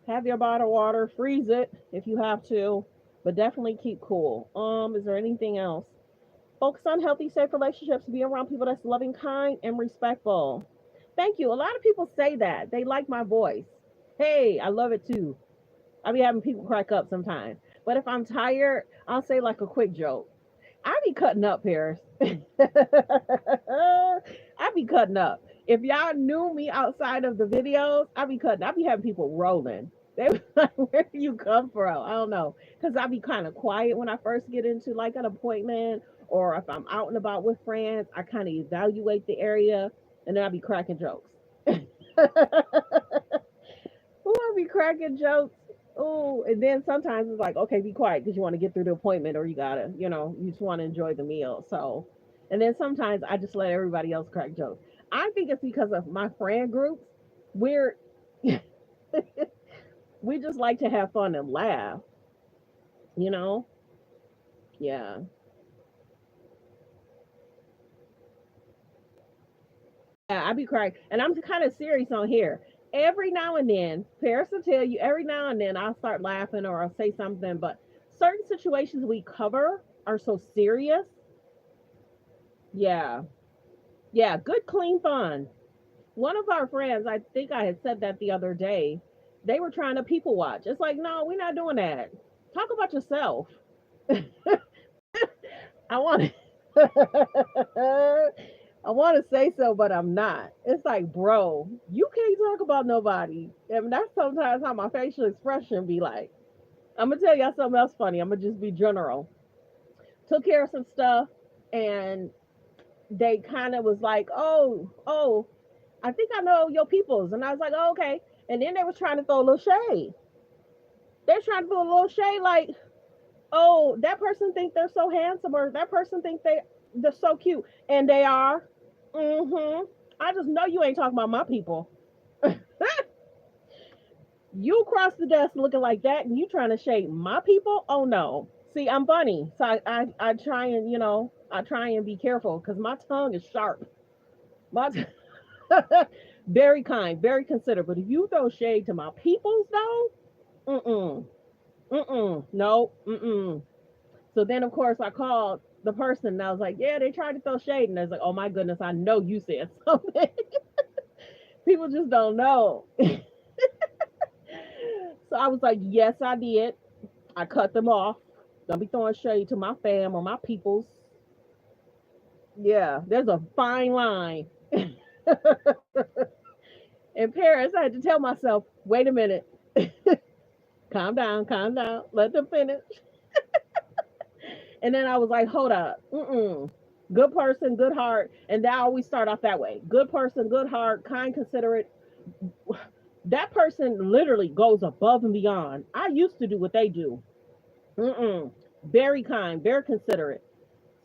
have your bottle of water, freeze it if you have to, but definitely keep cool. Is there anything else? Focus on healthy, safe relationships. Be around people that's loving, kind, and respectful. Thank you. A lot of people say that. They like my voice. Hey, I love it too. I be having people crack up sometimes. But if I'm tired, I'll say like a quick joke. I be cutting up, Paris. I be cutting up. If y'all knew me outside of the videos, I be cutting. I be having people rolling. They be like, where do you come from? I don't know. Because I be kind of quiet when I first get into like an appointment, or if I'm out and about with friends, I kind of evaluate the area and then I be cracking jokes. Who I be cracking jokes? Oh, and then sometimes it's like, okay, be quiet because you want to get through the appointment, or you gotta, you just want to enjoy the meal. So, and then sometimes I just let everybody else crack jokes. I think it's because of my friend groups. We're we just like to have fun and laugh, you know? Yeah. Yeah, I be crying. And I'm kind of serious on here. Every now and then, Paris will tell you, every now and then I'll start laughing or I'll say something, but certain situations we cover are so serious. Yeah. Yeah. Good, clean fun. One of our friends, I think I had said that the other day, they were trying to people watch. It's like, no, we're not doing that. Talk about yourself. I want to. I want to say so, but I'm not. It's like, bro, you can't talk about nobody. And that's sometimes how my facial expression be like. I'm gonna tell y'all something else funny. I'm gonna just be general. Took care of some stuff, and they kind of was like, oh, I think I know your peoples, and I was like, oh, okay. And then they was trying to throw a little shade. They're trying to throw a little shade, like, oh, that person think they're so handsome, or that person think they're so cute, and they are. I just know you ain't talking about my people. You cross the desk looking like that, and you trying to shade my people? Oh no. See, I'm bunny, so I try and I try and be careful because my tongue is sharp. My very kind, very considerate. But if you throw shade to my peoples, though, no, So then, of course, I called the person and I was like, yeah, they tried to throw shade. And I was like, oh my goodness, I know you said something. People just don't know. So I was like, yes, I did. I cut them off. Don't be throwing shade to my fam or my peoples. Yeah, there's a fine line. In Paris, I had to tell myself, wait a minute. Calm down, calm down. Let them finish. And then I was like, hold up. Good person, good heart. And that always start off that way. Good person, good heart, kind, considerate. That person literally goes above and beyond. I used to do what they do. Very kind, very considerate.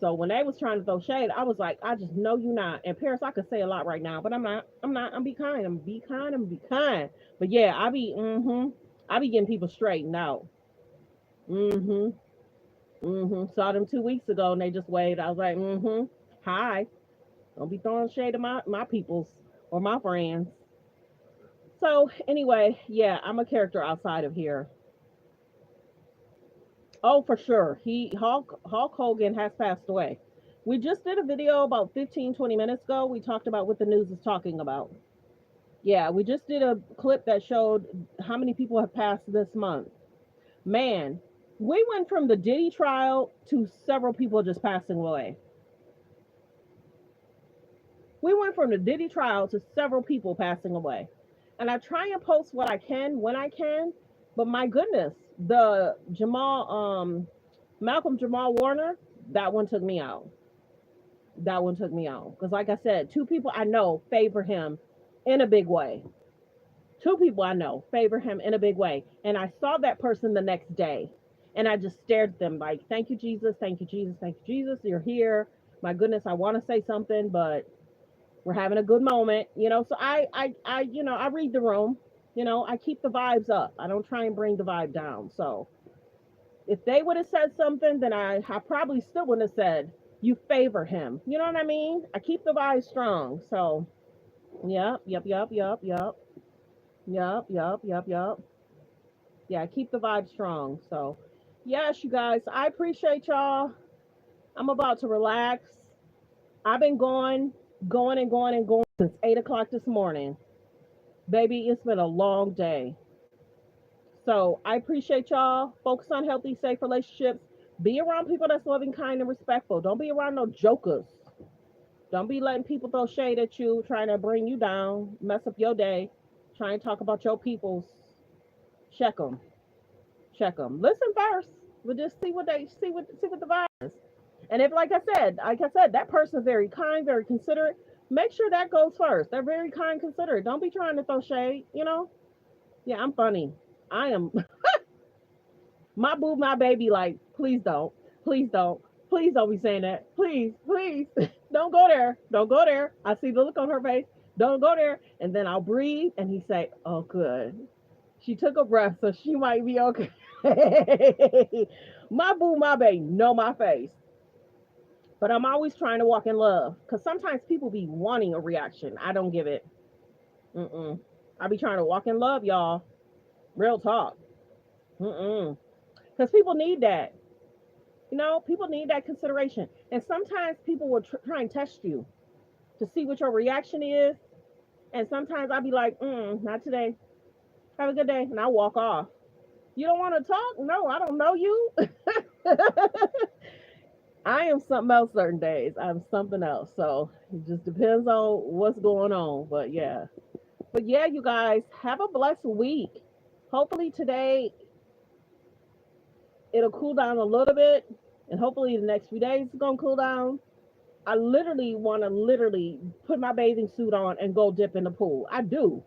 So when they was trying to throw shade, I was like, I just know you not. And Paris, I could say a lot right now, but I'm not. I'm not. I'm be kind. I'm be kind. I'm be kind. But yeah, I be getting people straightened out. Mm-hmm. Saw them 2 weeks ago and they just waved. I was like, hi. Don't be throwing shade at my peoples or my friends. So anyway, yeah, I'm a character outside of here. Oh, for sure. Hulk Hogan has passed away. We just did a video about 15, 20 minutes ago. We talked about what the news is talking about. Yeah, we just did a clip that showed how many people have passed this month. Man, we went from the Diddy trial to several people just passing away. We went from the Diddy trial to several people passing away. And I try and post what I can when I can, but my goodness, the Malcolm-Jamal Warner, that one took me out. That one took me out. Because like I said, two people I know favor him in a big way. Two people I know favor him in a big way. And I saw that person the next day. And I just stared at them like, thank you, Jesus, thank you, Jesus, thank you, Jesus. You're here. My goodness, I want to say something, but we're having a good moment, So I read the room, I keep the vibes up. I don't try and bring the vibe down. So if they would have said something, then I probably still wouldn't have said, you favor him. You know what I mean? I keep the vibe strong. So Yep, yep, yep, yep, yep, yep, yep, yep, yep. Yeah, keep the vibe strong. So, yes, you guys, I appreciate y'all. I'm about to relax. I've been going and going and going since 8 o'clock this morning. Baby, it's been a long day. So I appreciate y'all. Focus on healthy, safe relationships. Be around people that's loving, kind, and respectful. Don't be around no jokers. Don't be letting people throw shade at you, trying to bring you down, mess up your day, try and talk about your people's. Check them. Check them. Listen first. But just see what the vibe is. And if, like I said, that person is very kind, very considerate. Make sure that goes first. They're very kind, considerate. Don't be trying to throw shade. Yeah, I'm funny. I am my boo, my baby. Like, please don't, please don't be saying that. Please, please, don't go there. Don't go there. I see the look on her face. Don't go there. And then I'll breathe, and he say, "Oh, good. She took a breath, so she might be okay." My boo, my baby, know my face. But I'm always trying to walk in love, because sometimes people be wanting a reaction. I don't give it. Mm-mm. I be trying to walk in love, y'all. Real talk. Mm-mm. Because people need that. People need that consideration. And sometimes people will try and test you to see what your reaction is. And sometimes I'll be like, not today. Have a good day. And I walk off. You don't want to talk? No, I don't know you. I am something else certain days. I'm something else. So it just depends on what's going on. But yeah. But yeah, you guys, have a blessed week. Hopefully today it'll cool down a little bit. And hopefully the next few days it's gonna cool down. I literally want to literally put my bathing suit on and go dip in the pool. I do.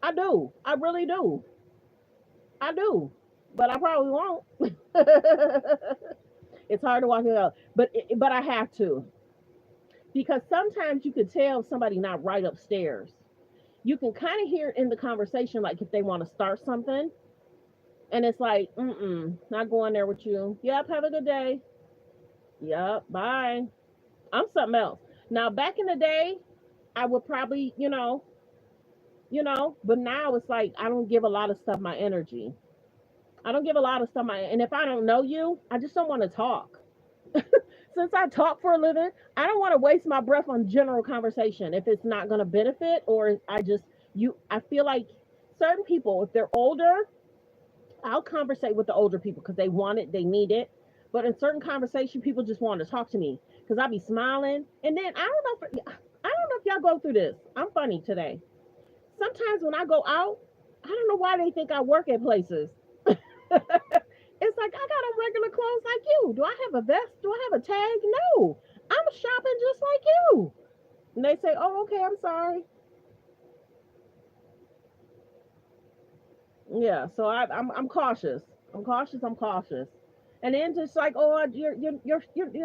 I do. I really do. I do. But I probably won't. It's hard to walk it out. But I have to, because sometimes you could tell somebody not right upstairs. You can kind of hear in the conversation, like if they want to start something, and it's like, not going there with you. Yep, have a good day. Yep, bye. I'm something else. Now, back in the day, I would probably, but now it's like I don't give a lot of stuff my energy. I don't give a lot of stuff my, and if I don't know you, I just don't want to talk. Since I talk for a living, I don't want to waste my breath on general conversation if it's not going to benefit, or I feel like certain people, if they're older, I'll conversate with the older people because they want it, they need it. But in certain conversation, people just want to talk to me because I be smiling. And then I don't know if y'all go through this. I'm funny today. Sometimes when I go out, I don't know why they think I work at places. It's like I got on regular clothes like you. Do I have a vest? Do I have a tag? No. I'm shopping just like you. And they say, "Oh, okay, I'm sorry." Yeah, so I'm cautious. I'm cautious. I'm cautious. And then just like, "Oh, your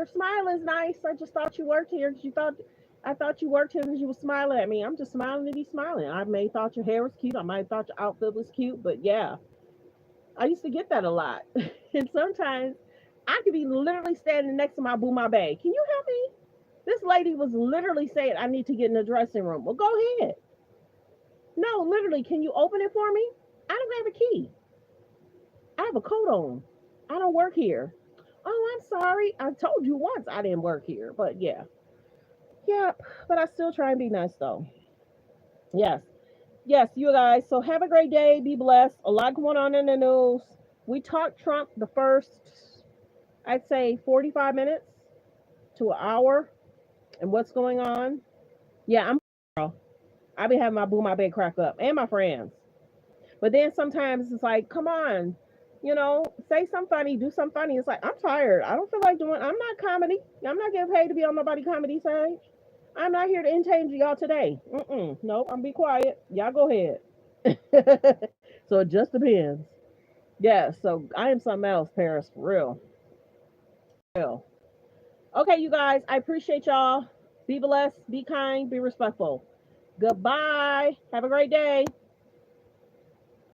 smile is nice. I just thought you worked here because I thought you worked here because you were smiling at me. I'm just smiling to be smiling. I may thought your hair was cute. I might have thought your outfit was cute, but yeah, I used to get that a lot. And sometimes I could be literally standing next to my boo my bae. Can you help me? This lady was literally saying I need to get in the dressing room. Well, go ahead. No, literally, can you open it for me? I don't have a key. I have a coat on. I don't work here. Oh, I'm sorry. I told you once I didn't work here. But yeah. Yeah. But I still try and be nice though. Yes. Yes, you guys. So have a great day. Be blessed. A lot going on in the news. We talked Trump the first, I'd say, 45 minutes to an hour and what's going on. Yeah, I be having my boo my bed crack up and my friends. But then sometimes it's like, come on, say something funny, do something funny. It's like, I'm tired. I don't feel like doing, I'm not comedy. I'm not getting paid to be on nobody comedy stage. I'm not here to entertain y'all today. Nope, I'm be quiet. Y'all go ahead. So it just depends. Yeah, so I am something else, Paris, for real. Real. Okay, you guys, I appreciate y'all. Be blessed, be kind, be respectful. Goodbye. Have a great day.